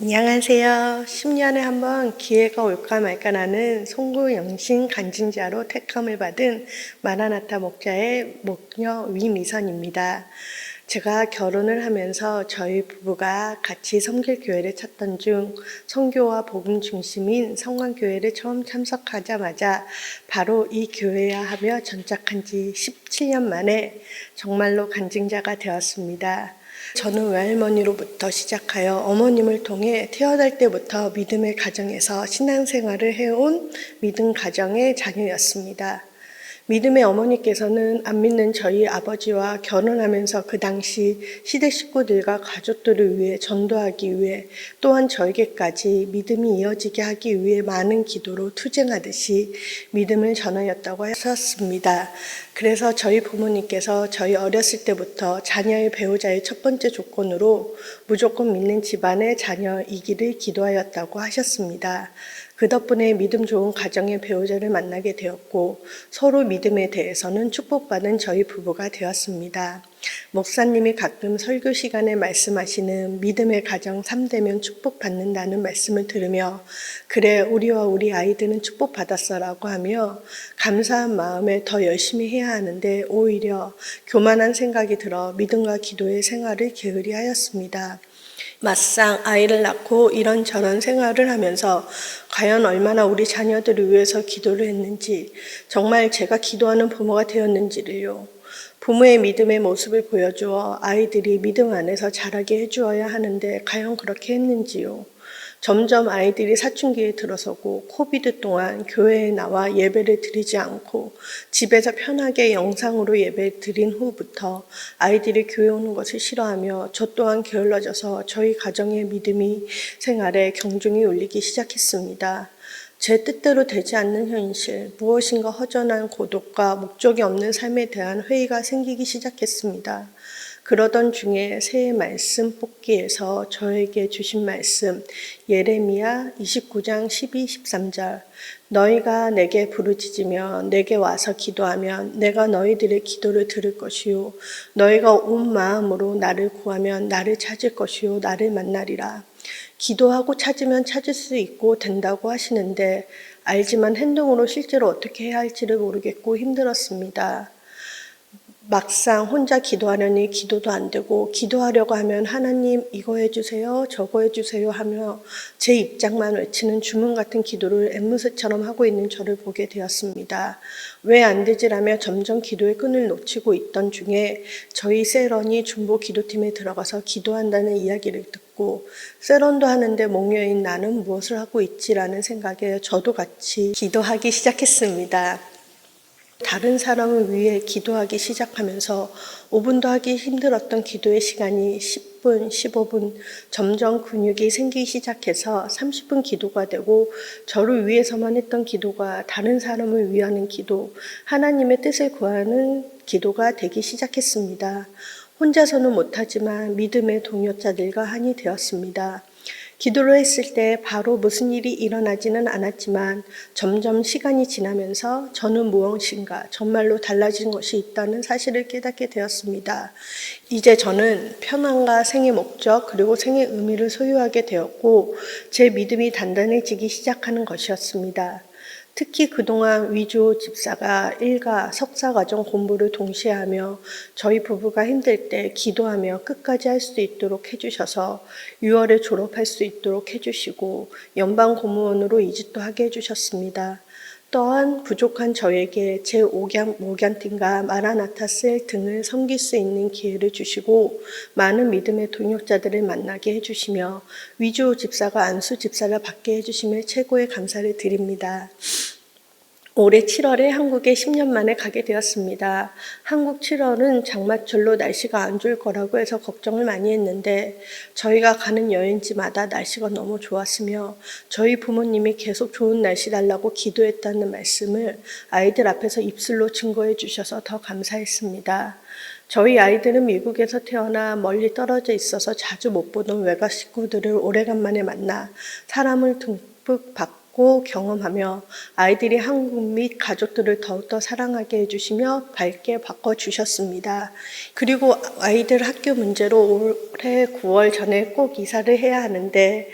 안녕하세요. 10년에 한번 기회가 올까 말까 나는 송구 영신 간증자로 택함을 받은 마라나타 목자의 목녀 위미선입니다. 제가 결혼을 하면서 저희 부부가 같이 섬길 교회를 찾던 중 선교와 복음 중심인 성광교회를 처음 참석하자마자 바로 이 교회야 하며 전착한 지 17년 만에 정말로 간증자가 되었습니다. 저는 외할머니로부터 시작하여 어머님을 통해 태어날 때부터 믿음의 가정에서 신앙생활을 해온 믿음 가정의 자녀였습니다. 믿음의 어머니께서는 안 믿는 저희 아버지와 결혼하면서 그 당시 시댁 식구들과 가족들을 위해 전도하기 위해 또한 저에게까지 믿음이 이어지게 하기 위해 많은 기도로 투쟁하듯이 믿음을 전하였다고 하셨습니다. 그래서 저희 부모님께서 저희 어렸을 때부터 자녀의 배우자의 첫 번째 조건으로 무조건 믿는 집안의 자녀이기를 기도하였다고 하셨습니다. 그 덕분에 믿음 좋은 가정의 배우자를 만나게 되었고 서로 믿음에 대해서는 축복받은 저희 부부가 되었습니다. 목사님이 가끔 설교 시간에 말씀하시는 믿음의 가정 3대면 축복받는다는 말씀을 들으며 그래 우리와 우리 아이들은 축복받았어라고 하며 감사한 마음에 더 열심히 해야 하는데 오히려 교만한 생각이 들어 믿음과 기도의 생활을 게으리 하였습니다. 막상 아이를 낳고 이런저런 생활을 하면서 과연 얼마나 우리 자녀들을 위해서 기도를 했는지, 정말 제가 기도하는 부모가 되었는지를요. 부모의 믿음의 모습을 보여주어 아이들이 믿음 안에서 자라게 해주어야 하는데 과연 그렇게 했는지요. 점점 아이들이 사춘기에 들어서고 코비드 동안 교회에 나와 예배를 드리지 않고 집에서 편하게 영상으로 예배 드린 후부터 아이들이 교회 오는 것을 싫어하며 저 또한 게을러져서 저희 가정의 믿음이 생활에 경중이 울리기 시작했습니다. 제 뜻대로 되지 않는 현실, 무엇인가 허전한 고독과 목적이 없는 삶에 대한 회의가 생기기 시작했습니다. 그러던 중에 새해 말씀 뽑기에서 저에게 주신 말씀 예레미야 29장 12, 13절 너희가 내게 부르짖으며 내게 와서 기도하면 내가 너희들의 기도를 들을 것이요 너희가 온 마음으로 나를 구하면 나를 찾을 것이요 나를 만나리라. 기도하고 찾으면 찾을 수 있고 된다고 하시는데 알지만 행동으로 실제로 어떻게 해야 할지를 모르겠고 힘들었습니다. 막상 혼자 기도하려니 기도도 안 되고 기도하려고 하면 하나님 이거 해주세요 저거 해주세요 하며 제 입장만 외치는 주문 같은 기도를 앵무새처럼 하고 있는 저를 보게 되었습니다. 왜 안 되지라며 점점 기도의 끈을 놓치고 있던 중에 저희 세런이 중보 기도팀에 들어가서 기도한다는 이야기를 듣고 세런도 하는데 목녀인 나는 무엇을 하고 있지라는 생각에 저도 같이 기도하기 시작했습니다. 다른 사람을 위해 기도하기 시작하면서 5분도 하기 힘들었던 기도의 시간이 10분, 15분 점점 근육이 생기기 시작해서 30분 기도가 되고 저를 위해서만 했던 기도가 다른 사람을 위하는 기도, 하나님의 뜻을 구하는 기도가 되기 시작했습니다. 혼자서는 못하지만 믿음의 동역자들과 한이 되었습니다. 기도를 했을 때 바로 무슨 일이 일어나지는 않았지만 점점 시간이 지나면서 저는 무엇인가 정말로 달라진 것이 있다는 사실을 깨닫게 되었습니다. 이제 저는 평안과 생의 목적 그리고 생의 의미를 소유하게 되었고 제 믿음이 단단해지기 시작하는 것이었습니다. 특히 그동안 위조 집사가 일가 석사 과정 공부를 동시에 하며 저희 부부가 힘들 때 기도하며 끝까지 할 수 있도록 해주셔서 6월에 졸업할 수 있도록 해주시고 연방 고무원으로 이직도 하게 해주셨습니다. 또한 부족한 저에게 제 목양팀과 마라나타 셀 등을 섬길 수 있는 기회를 주시고 많은 믿음의 동역자들을 만나게 해주시며 위조 집사가 안수 집사를 받게 해주심에 최고의 감사를 드립니다. 올해 7월에 한국에 10년 만에 가게 되었습니다. 한국 7월은 장마철로 날씨가 안 좋을 거라고 해서 걱정을 많이 했는데 저희가 가는 여행지마다 날씨가 너무 좋았으며 저희 부모님이 계속 좋은 날씨 달라고 기도했다는 말씀을 아이들 앞에서 입술로 증거해 주셔서 더 감사했습니다. 저희 아이들은 미국에서 태어나 멀리 떨어져 있어서 자주 못 보던 외가 식구들을 오래간만에 만나 사람을 듬뿍 받고 경험하며 아이들이 한국 및 가족들을 더욱더 사랑하게 해주시며 밝게 바꿔주셨습니다. 그리고 아이들 학교 문제로 올해 9월 전에 꼭 이사를 해야 하는데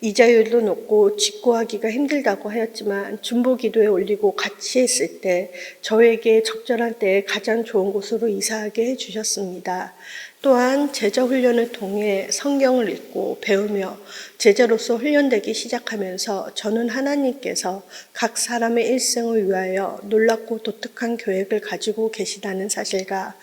이자율도 높고 직구하기가 힘들다고 하였지만 중보기도에 올리고 같이 했을 때 저에게 적절한 때에 가장 좋은 곳으로 이사하게 해주셨습니다. 또한 제자 훈련을 통해 성경을 읽고 배우며 제자로서 훈련되기 시작하면서 저는 하나님께서 각 사람의 일생을 위하여 놀랍고 독특한 계획을 가지고 계시다는 사실과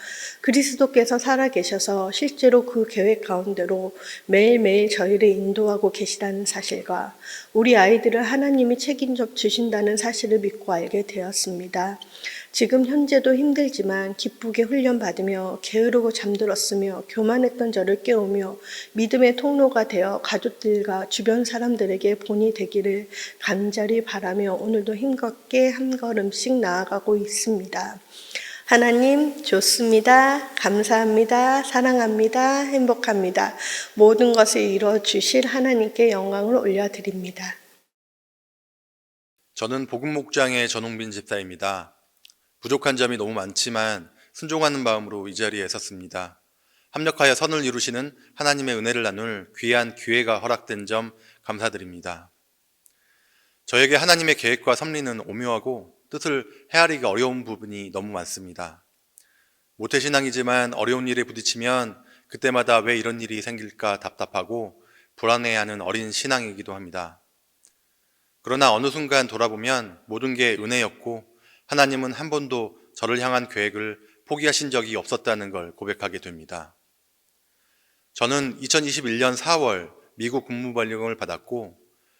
그리스도께서 살아계셔서 실제로 그 계획 가운데로 매일매일 저희를 인도하고 계시다는 사실과 우리 아이들을 하나님이 책임져 주신다는 사실을 믿고 알게 되었습니다. 지금 현재도 힘들지만 기쁘게 훈련받으며 게으르고 잠들었으며 교만했던 저를 깨우며 믿음의 통로가 되어 가족들과 주변 사람들에게 본이 되기를 간절히 바라며 오늘도 힘겹게 한 걸음씩 나아가고 있습니다. 하나님 좋습니다. 감사합니다. 사랑합니다. 행복합니다. 모든 것을 이루어주실 하나님께 영광을 올려드립니다. 저는 복음목장의 전홍빈 집사입니다. 부족한 점이 너무 많지만 순종하는 마음으로 이 자리에 섰습니다. 합력하여 선을 이루시는 하나님의 은혜를 나눌 귀한 기회가 허락된 점 감사드립니다. 저에게 하나님의 계획과 섭리는 오묘하고 뜻을 헤아리기 어려운 부분이 너무 많습니다. 모태신앙이지만 어려운 일에 부딪히면 그때마다 왜 이런 일이 생길까 답답하고 불안해하는 어린 신앙이기도 합니다. 그러나 어느 순간 돌아보면 모든 게 은혜였고 하나님은 한 번도 저를 향한 계획을 포기하신 적이 없었다는 걸 고백하게 됩니다. 저는 2021년 4월 미국 군무 발령을 받았고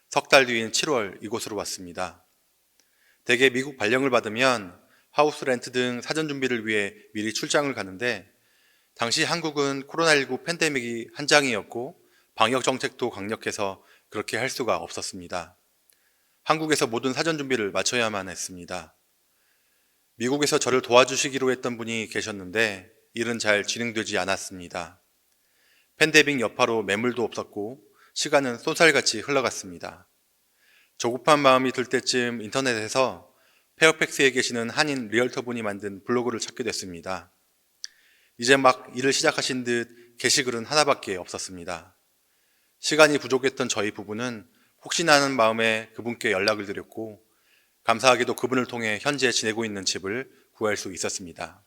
석 달 뒤인 7월 이곳으로 왔습니다. 대개 미국 발령을 받으면 하우스 렌트 등 사전 준비를 위해 미리 출장을 가는데 당시 한국은 코로나19 팬데믹이 한창이었고 방역 정책도 강력해서 그렇게 할 수가 없었습니다. 한국에서 모든 사전 준비를 마쳐야만 했습니다. 미국에서 저를 도와주시기로 했던 분이 계셨는데 일은 잘 진행되지 않았습니다. 팬데믹 여파로 매물도 없었고 시간은 쏜살같이 흘러갔습니다. 조급한 마음이 들 때쯤 인터넷에서 페어팩스에 계시는 한인 리얼터분이 만든 블로그를 찾게 됐습니다. 이제 막 일을 시작하신 듯 게시글은 하나밖에 없었습니다. 시간이 부족했던 저희 부부는 혹시나 하는 마음에 그분께 연락을 드렸고 감사하게도 그분을 통해 현재 지내고 있는 집을 구할 수 있었습니다.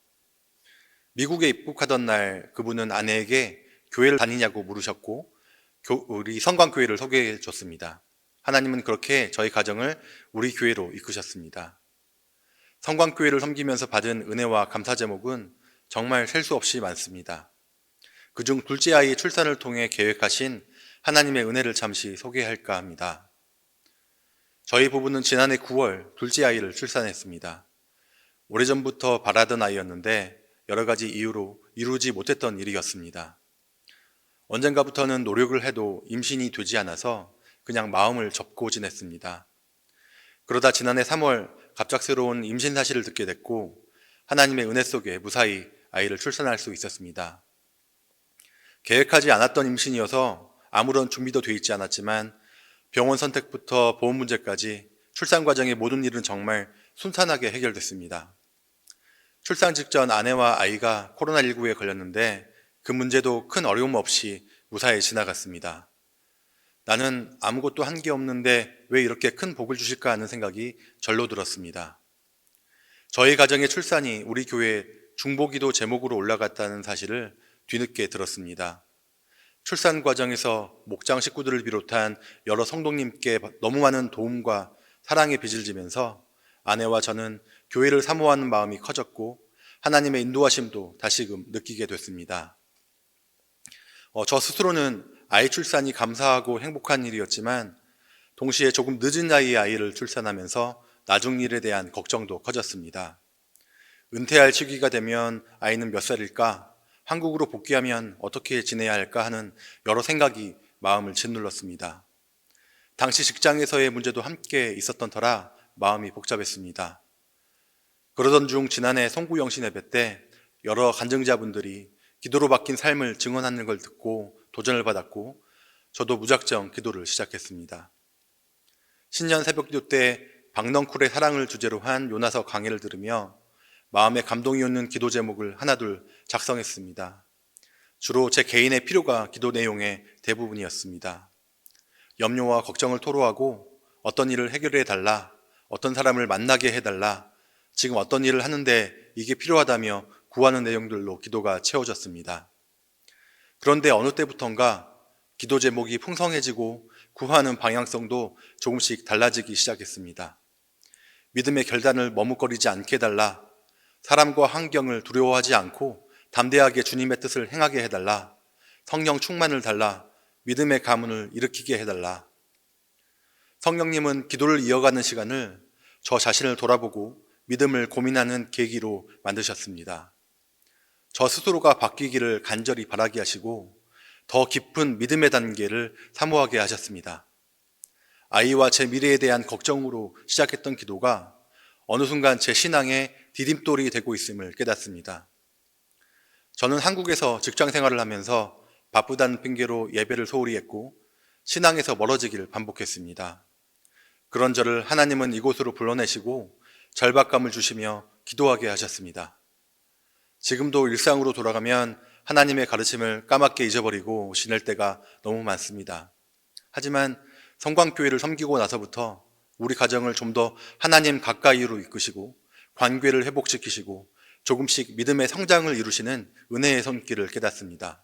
미국에 입국하던 날 그분은 아내에게 교회를 다니냐고 물으셨고 우리 성광교회를 소개해 줬습니다. 하나님은 그렇게 저희 가정을 우리 교회로 이끄셨습니다. 성광교회를 섬기면서 받은 은혜와 감사 제목은 정말 셀 수 없이 많습니다. 그중 둘째 아이의 출산을 통해 계획하신 하나님의 은혜를 잠시 소개할까 합니다. 저희 부부는 지난해 9월 둘째 아이를 출산했습니다. 오래전부터 바라던 아이였는데 여러 가지 이유로 이루지 못했던 일이었습니다. 언젠가부터는 노력을 해도 임신이 되지 않아서 그냥 마음을 접고 지냈습니다. 그러다 지난해 3월 갑작스러운 임신 사실을 듣게 됐고 하나님의 은혜 속에 무사히 아이를 출산할 수 있었습니다. 계획하지 않았던 임신이어서 아무런 준비도 돼 있지 않았지만 병원 선택부터 보험 문제까지 출산 과정의 모든 일은 정말 순탄하게 해결됐습니다. 출산 직전 아내와 아이가 코로나19에 걸렸는데 그 문제도 큰 어려움 없이 무사히 지나갔습니다. 나는 아무것도 한 게 없는데 왜 이렇게 큰 복을 주실까 하는 생각이 절로 들었습니다. 저희 가정의 출산이 우리 교회 중보기도 제목으로 올라갔다는 사실을 뒤늦게 들었습니다. 출산 과정에서 목장 식구들을 비롯한 여러 성도님께 너무 많은 도움과 사랑의 빚을 지면서 아내와 저는 교회를 사모하는 마음이 커졌고 하나님의 인도하심도 다시금 느끼게 됐습니다. 저 스스로는 아이 출산이 감사하고 행복한 일이었지만 동시에 조금 늦은 나이에 아이를 출산하면서 나중 일에 대한 걱정도 커졌습니다. 은퇴할 시기가 되면 아이는 몇 살일까? 한국으로 복귀하면 어떻게 지내야 할까 하는 여러 생각이 마음을 짓눌렀습니다. 당시 직장에서의 문제도 함께 있었던 터라 마음이 복잡했습니다. 그러던 중 지난해 송구영신 예배 때 여러 간증자분들이 기도로 바뀐 삶을 증언하는 걸 듣고 도전을 받았고 저도 무작정 기도를 시작했습니다. 신년 새벽기도 때 박넝쿨의 사랑을 주제로 한 요나서 강해를 들으며 마음에 감동이 오는 기도 제목을 하나둘 작성했습니다. 주로 제 개인의 필요가 기도 내용의 대부분이었습니다. 염려와 걱정을 토로하고 어떤 일을 해결해 달라, 어떤 사람을 만나게 해달라, 지금 어떤 일을 하는데 이게 필요하다며 구하는 내용들로 기도가 채워졌습니다. 그런데 어느 때부턴가 기도 제목이 풍성해지고 구하는 방향성도 조금씩 달라지기 시작했습니다. 믿음의 결단을 머뭇거리지 않게 해달라, 사람과 환경을 두려워하지 않고 담대하게 주님의 뜻을 행하게 해달라, 성령 충만을 달라, 믿음의 가문을 일으키게 해달라. 성령님은 기도를 이어가는 시간을 저 자신을 돌아보고 믿음을 고민하는 계기로 만드셨습니다. 저 스스로가 바뀌기를 간절히 바라게 하시고 더 깊은 믿음의 단계를 사모하게 하셨습니다. 아이와 제 미래에 대한 걱정으로 시작했던 기도가 어느 순간 제 신앙의 디딤돌이 되고 있음을 깨닫습니다. 저는 한국에서 직장 생활을 하면서 바쁘다는 핑계로 예배를 소홀히 했고 신앙에서 멀어지기를 반복했습니다. 그런 저를 하나님은 이곳으로 불러내시고 절박감을 주시며 기도하게 하셨습니다. 지금도 일상으로 돌아가면 하나님의 가르침을 까맣게 잊어버리고 지낼 때가 너무 많습니다. 하지만 성광교회를 섬기고 나서부터 우리 가정을 좀 더 하나님 가까이로 이끄시고 관계를 회복시키시고 조금씩 믿음의 성장을 이루시는 은혜의 손길을 깨닫습니다.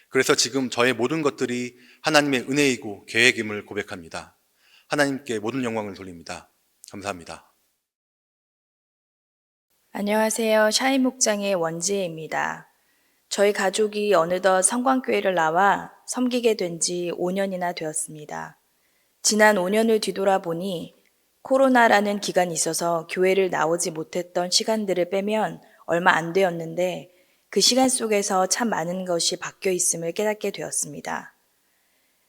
그래서 지금 저의 모든 것들이 하나님의 은혜이고 계획임을 고백합니다. 하나님께 모든 영광을 돌립니다. 감사합니다. 안녕하세요. 샤인 목장의 원지혜입니다. 저희 가족이 어느덧 성광교회를 나와 섬기게 된 지 5년이나 되었습니다. 지난 5년을 뒤돌아보니 코로나라는 기간이 있어서 교회를 나오지 못했던 시간들을 빼면 얼마 안 되었는데 그 시간 속에서 참 많은 것이 바뀌어 있음을 깨닫게 되었습니다.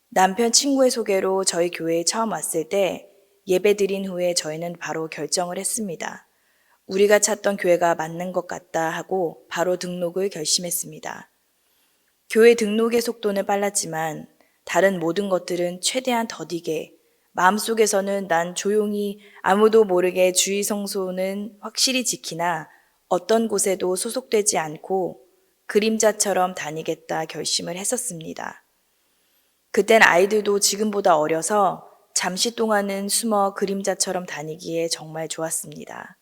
남편 친구의 소개로 저희 교회에 처음 왔을 때 예배 드린 후에 저희는 바로 결정을 했습니다. 우리가 찾던 교회가 맞는 것 같다 하고 바로 등록을 결심했습니다. 교회 등록의 속도는 빨랐지만 다른 모든 것들은 최대한 더디게, 마음속에서는 난 조용히 아무도 모르게 주의 성소는 확실히 지키나 어떤 곳에도 소속되지 않고 그림자처럼 다니겠다 결심을 했었습니다. 그땐 아이들도 지금보다 어려서 잠시 동안은 숨어 그림자처럼 다니기에 정말 좋았습니다.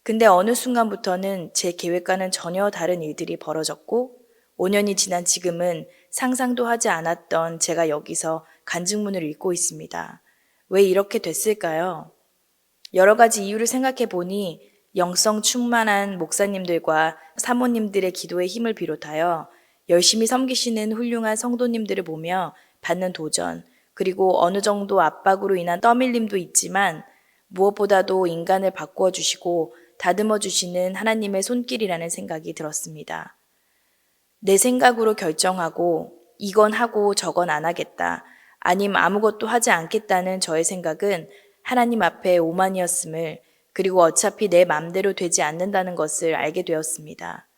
근데 어느 순간부터는 제 계획과는 전혀 다른 일들이 벌어졌고 5년이 지난 지금은 상상도 하지 않았던 제가 여기서 간증문을 읽고 있습니다. 왜 이렇게 됐을까요? 여러 가지 이유를 생각해 보니 영성 충만한 목사님들과 사모님들의 기도의 힘을 비롯하여 열심히 섬기시는 훌륭한 성도님들을 보며 받는 도전, 그리고 어느 정도 압박으로 인한 떠밀림도 있지만 무엇보다도 인간을 바꾸어 주시고 다듬어 주시는 하나님의 손길이라는 생각이 들었습니다. 내 생각으로 결정하고 이건 하고 저건 안 하겠다, 아님 아무것도 하지 않겠다는 저의 생각은 하나님 앞에 오만이었음을, 그리고 어차피 내 맘대로 되지 않는다는 것을 알게 되었습니다.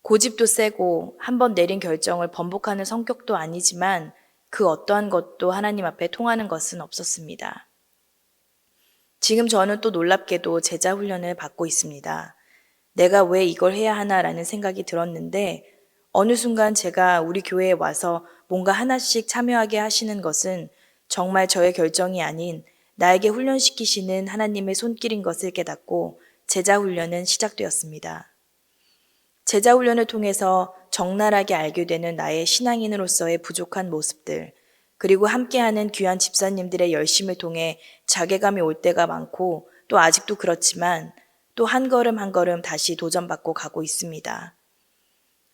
고집도 세고 한번 내린 결정을 번복하는 성격도 아니지만 그 어떠한 것도 하나님 앞에 통하는 것은 없었습니다. 지금 저는 또 놀랍게도 제자 훈련을 받고 있습니다. 내가 왜 이걸 해야 하나라는 생각이 들었는데 어느 순간 제가 우리 교회에 와서 뭔가 하나씩 참여하게 하시는 것은 정말 저의 결정이 아닌 나에게 훈련시키시는 하나님의 손길인 것을 깨닫고 제자 훈련은 시작되었습니다. 제자 훈련을 통해서 적나라하게 알게 되는 나의 신앙인으로서의 부족한 모습들, 그리고 함께하는 귀한 집사님들의 열심을 통해 자괴감이 올 때가 많고 또 아직도 그렇지만 또 한 걸음 한 걸음 다시 도전받고 가고 있습니다.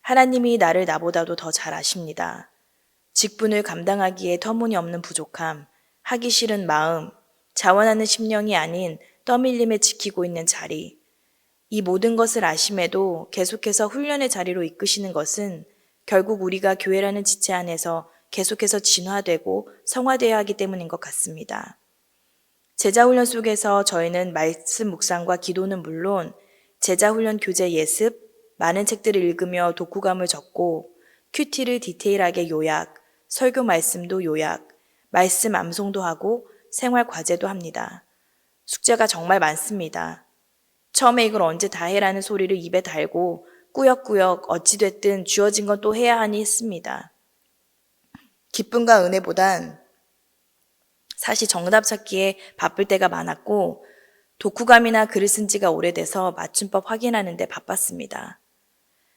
하나님이 나를 나보다도 더 잘 아십니다. 직분을 감당하기에 터무니없는 부족함, 하기 싫은 마음, 자원하는 심령이 아닌 떠밀림에 지키고 있는 자리, 이 모든 것을 아심에도 계속해서 훈련의 자리로 이끄시는 것은 결국 우리가 교회라는 지체 안에서 계속해서 진화되고 성화되어야 하기 때문인 것 같습니다. 제자훈련 속에서 저희는 말씀 묵상과 기도는 물론 제자훈련 교재 예습, 많은 책들을 읽으며 독후감을 적고 큐티를 디테일하게 요약, 설교 말씀도 요약, 말씀 암송도 하고 생활 과제도 합니다. 숙제가 정말 많습니다. 처음에 이걸 언제 다 해라는 소리를 입에 달고 꾸역꾸역 어찌됐든 주어진 건 또 해야 하니 했습니다. 기쁨과 은혜보단 사실 정답 찾기에 바쁠 때가 많았고 독후감이나 글을 쓴 지가 오래돼서 맞춤법 확인하는 데 바빴습니다.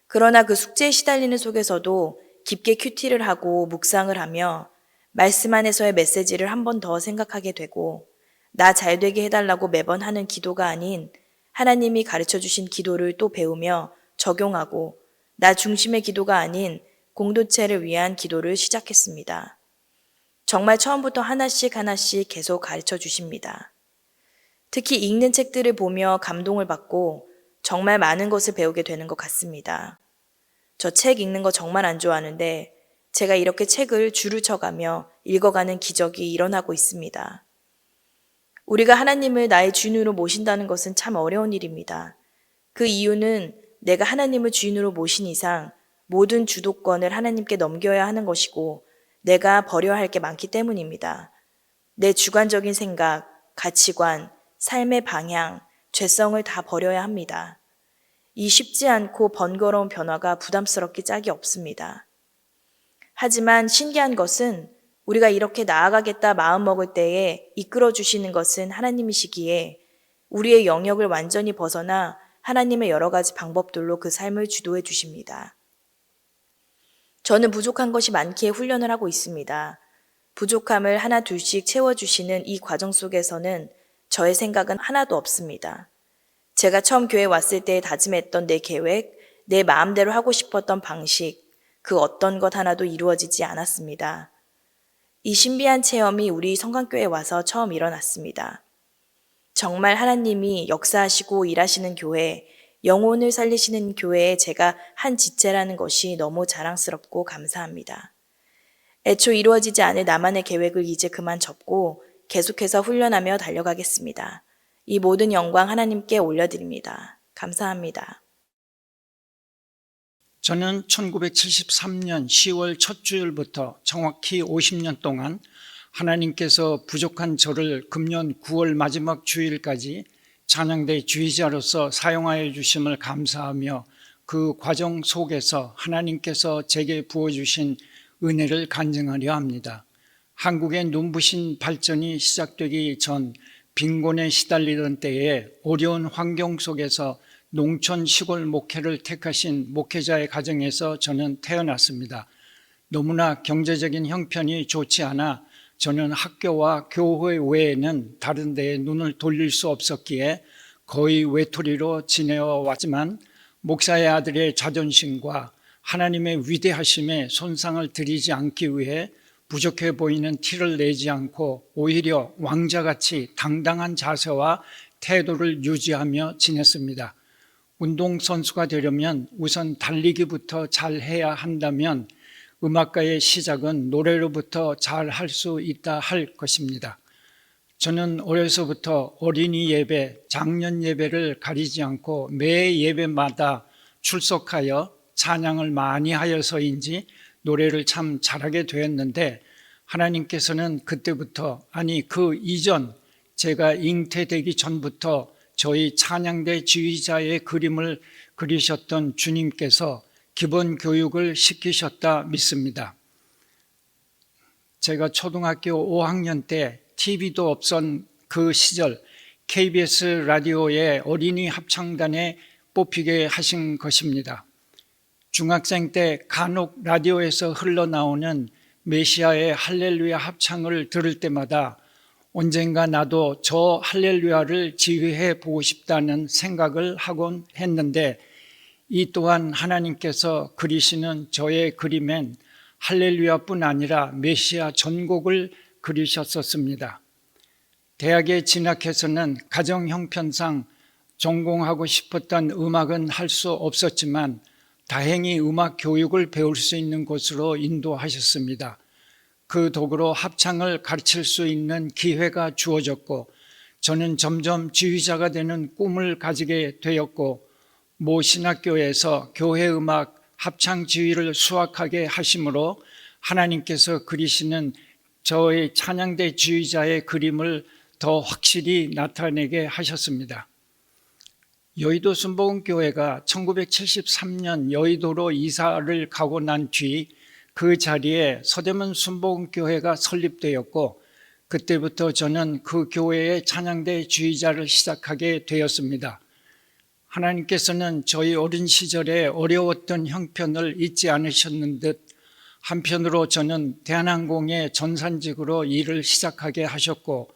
그러나 그 숙제에 시달리는 속에서도 깊게 큐티를 하고 묵상을 하며 말씀 안에서의 메시지를 한 번 더 생각하게 되고 나 잘되게 해달라고 매번 하는 기도가 아닌 하나님이 가르쳐 주신 기도를 또 배우며 적용하고 나 중심의 기도가 아닌 공동체를 위한 기도를 시작했습니다. 정말 처음부터 하나씩 계속 가르쳐 주십니다. 특히 읽는 책들을 보며 감동을 받고 정말 많은 것을 배우게 되는 것 같습니다. 저 책 읽는 거 정말 안 좋아하는데 제가 이렇게 책을 줄을 쳐가며 읽어가는 기적이 일어나고 있습니다. 우리가 하나님을 나의 주인으로 모신다는 것은 참 어려운 일입니다. 그 이유는 내가 하나님을 주인으로 모신 이상 모든 주도권을 하나님께 넘겨야 하는 것이고 내가 버려야 할 게 많기 때문입니다. 내 주관적인 생각, 가치관, 삶의 방향, 죄성을 다 버려야 합니다. 이 쉽지 않고 번거로운 변화가 부담스럽기 짝이 없습니다. 하지만 신기한 것은 우리가 이렇게 나아가겠다 마음먹을 때에 이끌어 주시는 것은 하나님이시기에 우리의 영역을 완전히 벗어나 하나님의 여러 가지 방법들로 그 삶을 주도해 주십니다. 저는 부족한 것이 많기에 훈련을 하고 있습니다. 부족함을 하나 둘씩 채워주시는 이 과정 속에서는 저의 생각은 하나도 없습니다. 제가 처음 교회 왔을 때 다짐했던 내 계획, 내 마음대로 하고 싶었던 방식, 그 어떤 것 하나도 이루어지지 않았습니다. 이 신비한 체험이 우리 성강교회에 와서 처음 일어났습니다. 정말 하나님이 역사하시고 일하시는 교회, 영혼을 살리시는 교회에 제가 한 지체라는 것이 너무 자랑스럽고 감사합니다. 애초 이루어지지 않을 나만의 계획을 이제 그만 접고 계속해서 훈련하며 달려가겠습니다. 이 모든 영광 하나님께 올려드립니다. 감사합니다. 저는 1973년 10월 첫 주일부터 정확히 50년 동안 하나님께서 부족한 저를 금년 9월 마지막 주일까지 찬양대 주의자로서 사용하여 주심을 감사하며 그 과정 속에서 하나님께서 제게 부어주신 은혜를 간증하려 합니다. 한국의 눈부신 발전이 시작되기 전 빈곤에 시달리던 때에 어려운 환경 속에서 농촌 시골 목회를 택하신 목회자의 가정에서 저는 태어났습니다. 너무나 경제적인 형편이 좋지 않아 저는 학교와 교회 외에는 다른 데에 눈을 돌릴 수 없었기에 거의 외톨이로 지내어 왔지만 목사의 아들의 자존심과 하나님의 위대하심에 손상을 드리지 않기 위해 부족해 보이는 티를 내지 않고 오히려 왕자같이 당당한 자세와 태도를 유지하며 지냈습니다. 운동선수가 되려면 우선 달리기부터 잘해야 한다면 음악가의 시작은 노래로부터 잘 할 수 있다 할 것입니다. 저는 어려서부터 어린이 예배, 장년 예배를 가리지 않고 매 예배마다 출석하여 찬양을 많이 하여서인지 노래를 참 잘하게 되었는데 하나님께서는 그때부터 아니 그 이전 제가 잉태되기 전부터 저희 찬양대 지휘자의 그림을 그리셨던 주님께서 기본 교육을 시키셨다 믿습니다. 제가 초등학교 5학년 때 TV도 없던 그 시절 KBS 라디오의 어린이 합창단에 뽑히게 하신 것입니다. 중학생 때 간혹 라디오에서 흘러나오는 메시아의 할렐루야 합창을 들을 때마다 언젠가 나도 저 할렐루야를 지휘해 보고 싶다는 생각을 하곤 했는데, 이 또한 하나님께서 그리시는 저의 그림엔 할렐루야뿐 아니라 메시아 전곡을 그리셨었습니다. 대학에 진학해서는 가정 형편상 전공하고 싶었던 음악은 할 수 없었지만 다행히 음악 교육을 배울 수 있는 곳으로 인도하셨습니다. 그 덕으로 합창을 가르칠 수 있는 기회가 주어졌고, 저는 점점 지휘자가 되는 꿈을 가지게 되었고, 모 신학교에서 교회 음악 합창 지휘를 수학하게 하심으로 하나님께서 그리시는 저의 찬양대 지휘자의 그림을 더 확실히 나타내게 하셨습니다. 여의도 순복음교회가 1973년 여의도로 이사를 가고 난 뒤 그 자리에 서대문 순복음교회가 설립되었고, 그때부터 저는 그 교회의 찬양대 지휘자를 시작하게 되었습니다. 하나님께서는 저희 어린 시절에 어려웠던 형편을 잊지 않으셨는 듯 한편으로 저는 대한항공의 전산직으로 일을 시작하게 하셨고,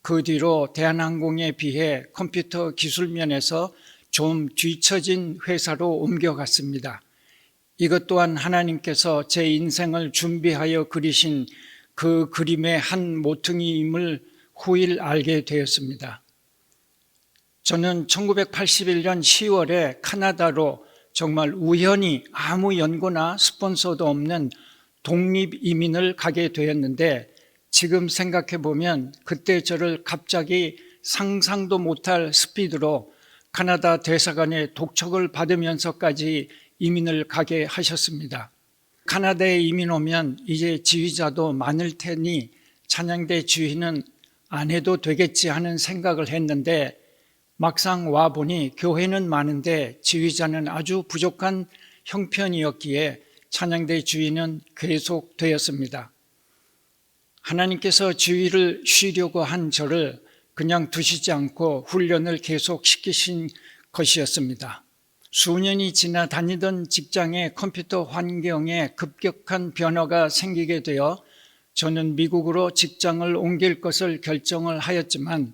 그 뒤로 대한항공에 비해 컴퓨터 기술 면에서 좀 뒤처진 회사로 옮겨갔습니다. 이것 또한 하나님께서 제 인생을 준비하여 그리신 그 그림의 한 모퉁이임을 후일 알게 되었습니다. 저는 1981년 10월에 카나다로 정말 우연히 아무 연고나 스폰서도 없는 독립 이민을 가게 되었는데, 지금 생각해 보면 그때 저를 갑자기 상상도 못할 스피드로 카나다 대사관의 독촉을 받으면서까지 이민을 가게 하셨습니다. 카나다에 이민 오면 이제 지휘자도 많을 테니 찬양대 지휘는 안 해도 되겠지 하는 생각을 했는데, 막상 와보니 교회는 많은데 지휘자는 아주 부족한 형편이었기에 찬양대 지휘는 계속되었습니다. 하나님께서 지휘를 쉬려고 한 저를 그냥 두시지 않고 훈련을 계속 시키신 것이었습니다. 수년이 지나 다니던 직장의 컴퓨터 환경에 급격한 변화가 생기게 되어 저는 미국으로 직장을 옮길 것을 결정을 하였지만,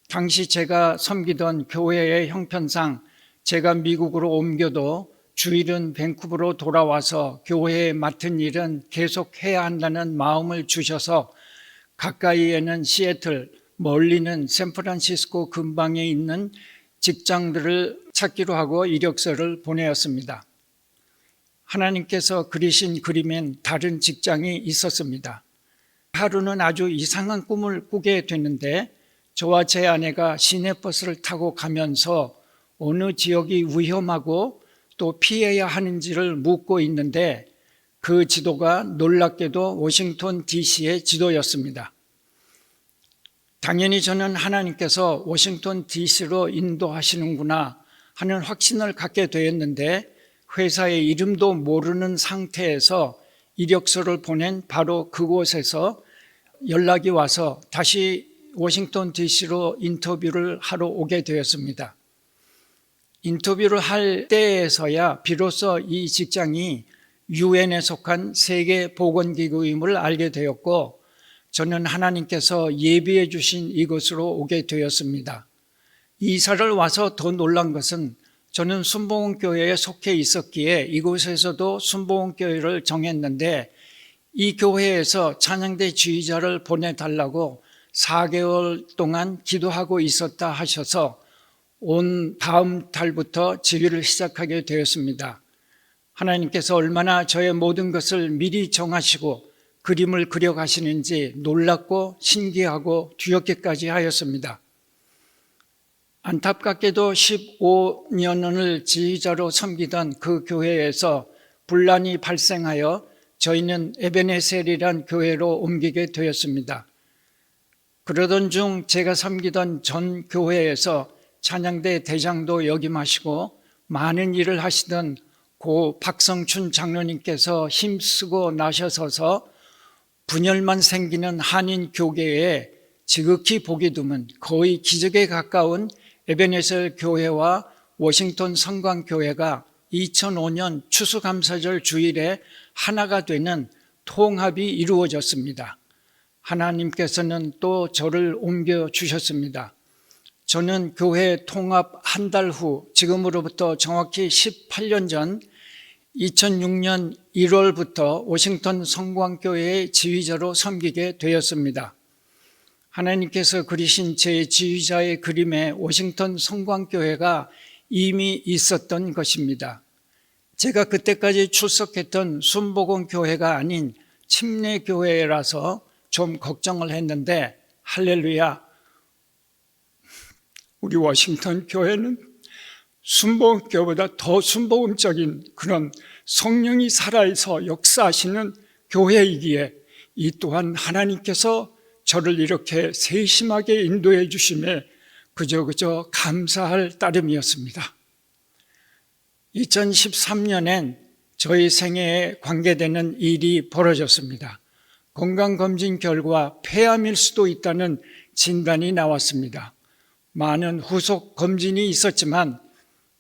당시 제가 섬기던 교회의 형편상 제가 미국으로 옮겨도 주일은 밴쿠버로 돌아와서 교회에 맡은 일은 계속 해야 한다는 마음을 주셔서 가까이에는 시애틀, 멀리는 샌프란시스코 근방에 있는 직장들을 찾기로 하고 이력서를 보내었습니다. 하나님께서 그리신 그림엔 다른 직장이 있었습니다. 하루는 아주 이상한 꿈을 꾸게 됐는데, 저와 제 아내가 시내버스를 타고 가면서 어느 지역이 위험하고 또 피해야 하는지를 묻고 있는데, 그 지도가 놀랍게도 워싱턴 DC의 지도였습니다. 당연히 저는 하나님께서 워싱턴 DC로 인도하시는구나 하는 확신을 갖게 되었는데, 회사의 이름도 모르는 상태에서 이력서를 보낸 바로 그곳에서 연락이 와서 다시 워싱턴 DC로 인터뷰를 하러 오게 되었습니다. 인터뷰를 할 때에서야 비로소 이 직장이 유엔에 속한 세계보건기구임을 알게 되었고, 저는 하나님께서 예비해 주신 이곳으로 오게 되었습니다. 이사를 와서 더 놀란 것은, 저는 순복음교회에 속해 있었기에 이곳에서도 순복음교회를 정했는데, 이 교회에서 찬양대 지휘자를 보내달라고 4개월 동안 기도하고 있었다 하셔서 온 다음 달부터 지휘를 시작하게 되었습니다. 하나님께서 얼마나 저의 모든 것을 미리 정하시고 그림을 그려가시는지 놀랍고 신기하고 두렵게까지 하였습니다. 안타깝게도 15년을 지휘자로 섬기던 그 교회에서 분란이 발생하여 저희는 에베네셀이란 교회로 옮기게 되었습니다. 그러던 중 제가 섬기던 전 교회에서 찬양대 대장도 역임하시고 많은 일을 하시던 고 박성춘 장로님께서 힘쓰고 나셔서서 분열만 생기는 한인 교계에 지극히 보기 드문 거의 기적에 가까운 에베네셀 교회와 워싱턴 성광교회가 2005년 추수감사절 주일에 하나가 되는 통합이 이루어졌습니다. 하나님께서는 또 저를 옮겨주셨습니다. 저는 교회 통합 한 달 후, 지금으로부터 정확히 18년 전 2006년 1월부터 워싱턴 성광교회의 지휘자로 섬기게 되었습니다. 하나님께서 그리신 제 지휘자의 그림에 워싱턴 성광교회가 이미 있었던 것입니다. 제가 그때까지 출석했던 순복음교회가 아닌 침례교회라서 좀 걱정을 했는데 할렐루야, 우리 워싱턴 교회는 순복음교회보다 더 순복음적인 그런 성령이 살아있어 역사하시는 교회이기에 이 또한 하나님께서 저를 이렇게 세심하게 인도해 주심에 그저 감사할 따름이었습니다. 2013년엔 저희 생애에 관계되는 일이 벌어졌습니다. 건강검진 결과 폐암일 수도 있다는 진단이 나왔습니다. 많은 후속 검진이 있었지만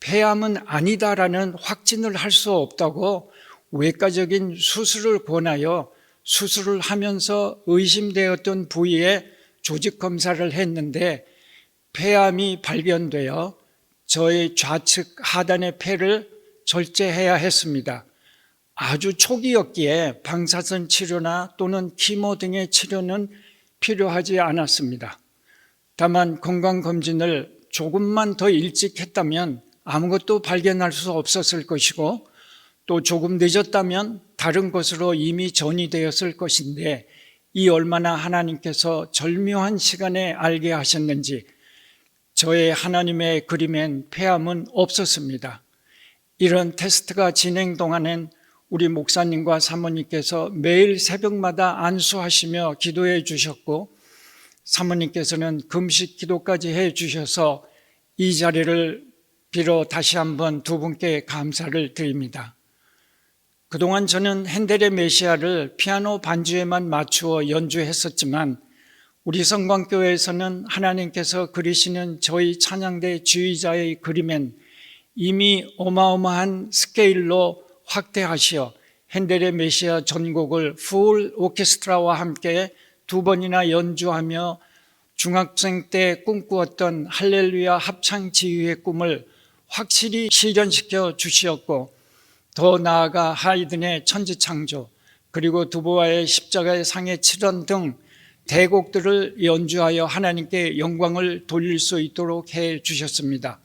폐암은 아니다라는 확진을 할 수 없다고 외과적인 수술을 권하여 수술을 하면서 의심되었던 부위에 조직 검사를 했는데 폐암이 발견되어 저의 좌측 하단의 폐를 절제해야 했습니다. 아주 초기였기에 방사선 치료나 또는 키모 등의 치료는 필요하지 않았습니다. 다만 건강검진을 조금만 더 일찍 했다면 아무것도 발견할 수 없었을 것이고 또 조금 늦었다면 다른 것으로 이미 전이되었을 것인데 이 얼마나 하나님께서 절묘한 시간에 알게 하셨는지 저의 하나님의 그림엔 폐암은 없었습니다. 이런 테스트가 진행 동안엔 우리 목사님과 사모님께서 매일 새벽마다 안수하시며 기도해 주셨고 사모님께서는 금식 기도까지 해 주셔서 이 자리를 빌어 다시 한번 두 분께 감사를 드립니다. 그동안 저는 핸델의 메시아를 피아노 반주에만 맞추어 연주했었지만 우리 성광교회에서는 하나님께서 그리시는 저희 찬양대 지휘자의 그림엔 이미 어마어마한 스케일로 확대하시어 핸델의 메시아 전곡을 풀 오케스트라와 함께 2번이나 연주하며 중학생 때 꿈꾸었던 할렐루야 합창 지휘의 꿈을 확실히 실현시켜 주시었고 더 나아가 하이든의 천지창조 그리고 두보아의 십자가의 상의 7원 등 대곡들을 연주하여 하나님께 영광을 돌릴 수 있도록 해 주셨습니다.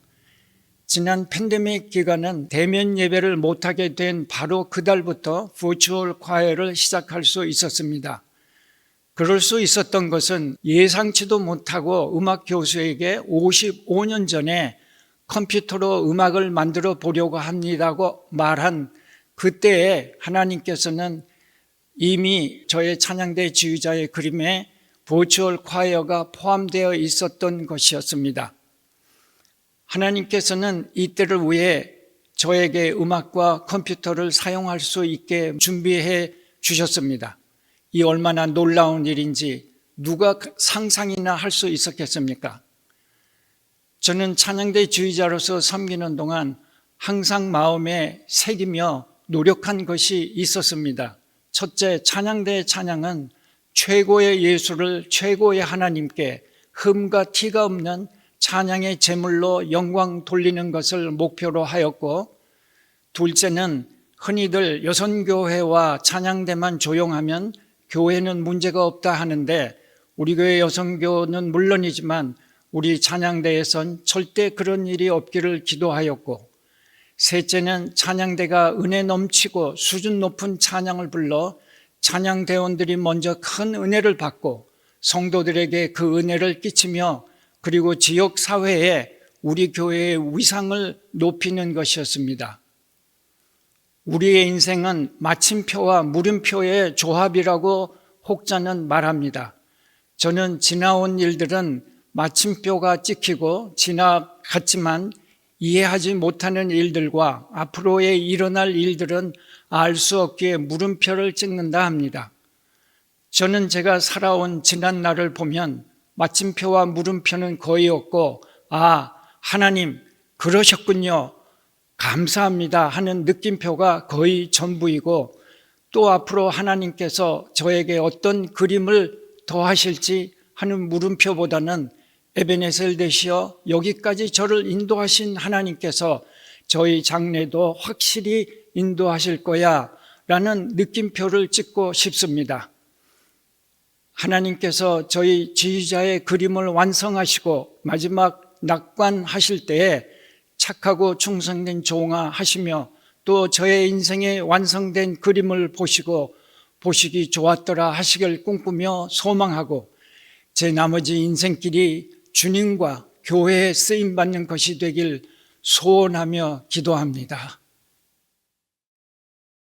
지난 팬데믹 기간은 대면 예배를 못하게 된 바로 그달부터 버추얼 과외를 시작할 수 있었습니다. 그럴 수 있었던 것은 예상치도 못하고 음악 교수에게 55년 전에 컴퓨터로 음악을 만들어 보려고 합니다고 말한 그때에 하나님께서는 이미 저의 찬양대 지휘자의 그림에 버추얼 콰이어가 포함되어 있었던 것이었습니다. 하나님께서는 이때를 위해 저에게 음악과 컴퓨터를 사용할 수 있게 준비해 주셨습니다. 이 얼마나 놀라운 일인지 누가 상상이나 할 수 있었겠습니까? 저는 찬양대 지휘자로서 섬기는 동안 항상 마음에 새기며 노력한 것이 있었습니다. 첫째, 찬양대의 찬양은 최고의 예수를 최고의 하나님께 흠과 티가 없는 찬양의 제물로 영광 돌리는 것을 목표로 하였고, 둘째는 흔히들 여성교회와 찬양대만 조용하면 교회는 문제가 없다 하는데 우리 교회 여성교는 물론이지만 우리 찬양대에선 절대 그런 일이 없기를 기도하였고, 셋째는 찬양대가 은혜 넘치고 수준 높은 찬양을 불러 찬양대원들이 먼저 큰 은혜를 받고 성도들에게 그 은혜를 끼치며 그리고 지역사회에 우리 교회의 위상을 높이는 것이었습니다. 우리의 인생은 마침표와 물음표의 조합이라고 혹자는 말합니다. 저는 지나온 일들은 마침표가 찍히고 지나갔지만 이해하지 못하는 일들과 앞으로의 일어날 일들은 알 수 없기에 물음표를 찍는다 합니다. 저는 제가 살아온 지난 날을 보면 마침표와 물음표는 거의 없고, 아, 하나님 그러셨군요, 감사합니다 하는 느낌표가 거의 전부이고, 또 앞으로 하나님께서 저에게 어떤 그림을 더하실지 하는 물음표보다는 에베네셀 되시어 여기까지 저를 인도하신 하나님께서 저희 장래도 확실히 인도하실 거야 라는 느낌표를 찍고 싶습니다. 하나님께서 저희 지휘자의 그림을 완성하시고 마지막 낙관하실 때에 착하고 충성된 종아 하시며 또 저의 인생의 완성된 그림을 보시기 좋았더라 하시길 꿈꾸며 소망하고, 제 나머지 인생길이 주님과 교회에 쓰임받는 것이 되길 소원하며 기도합니다.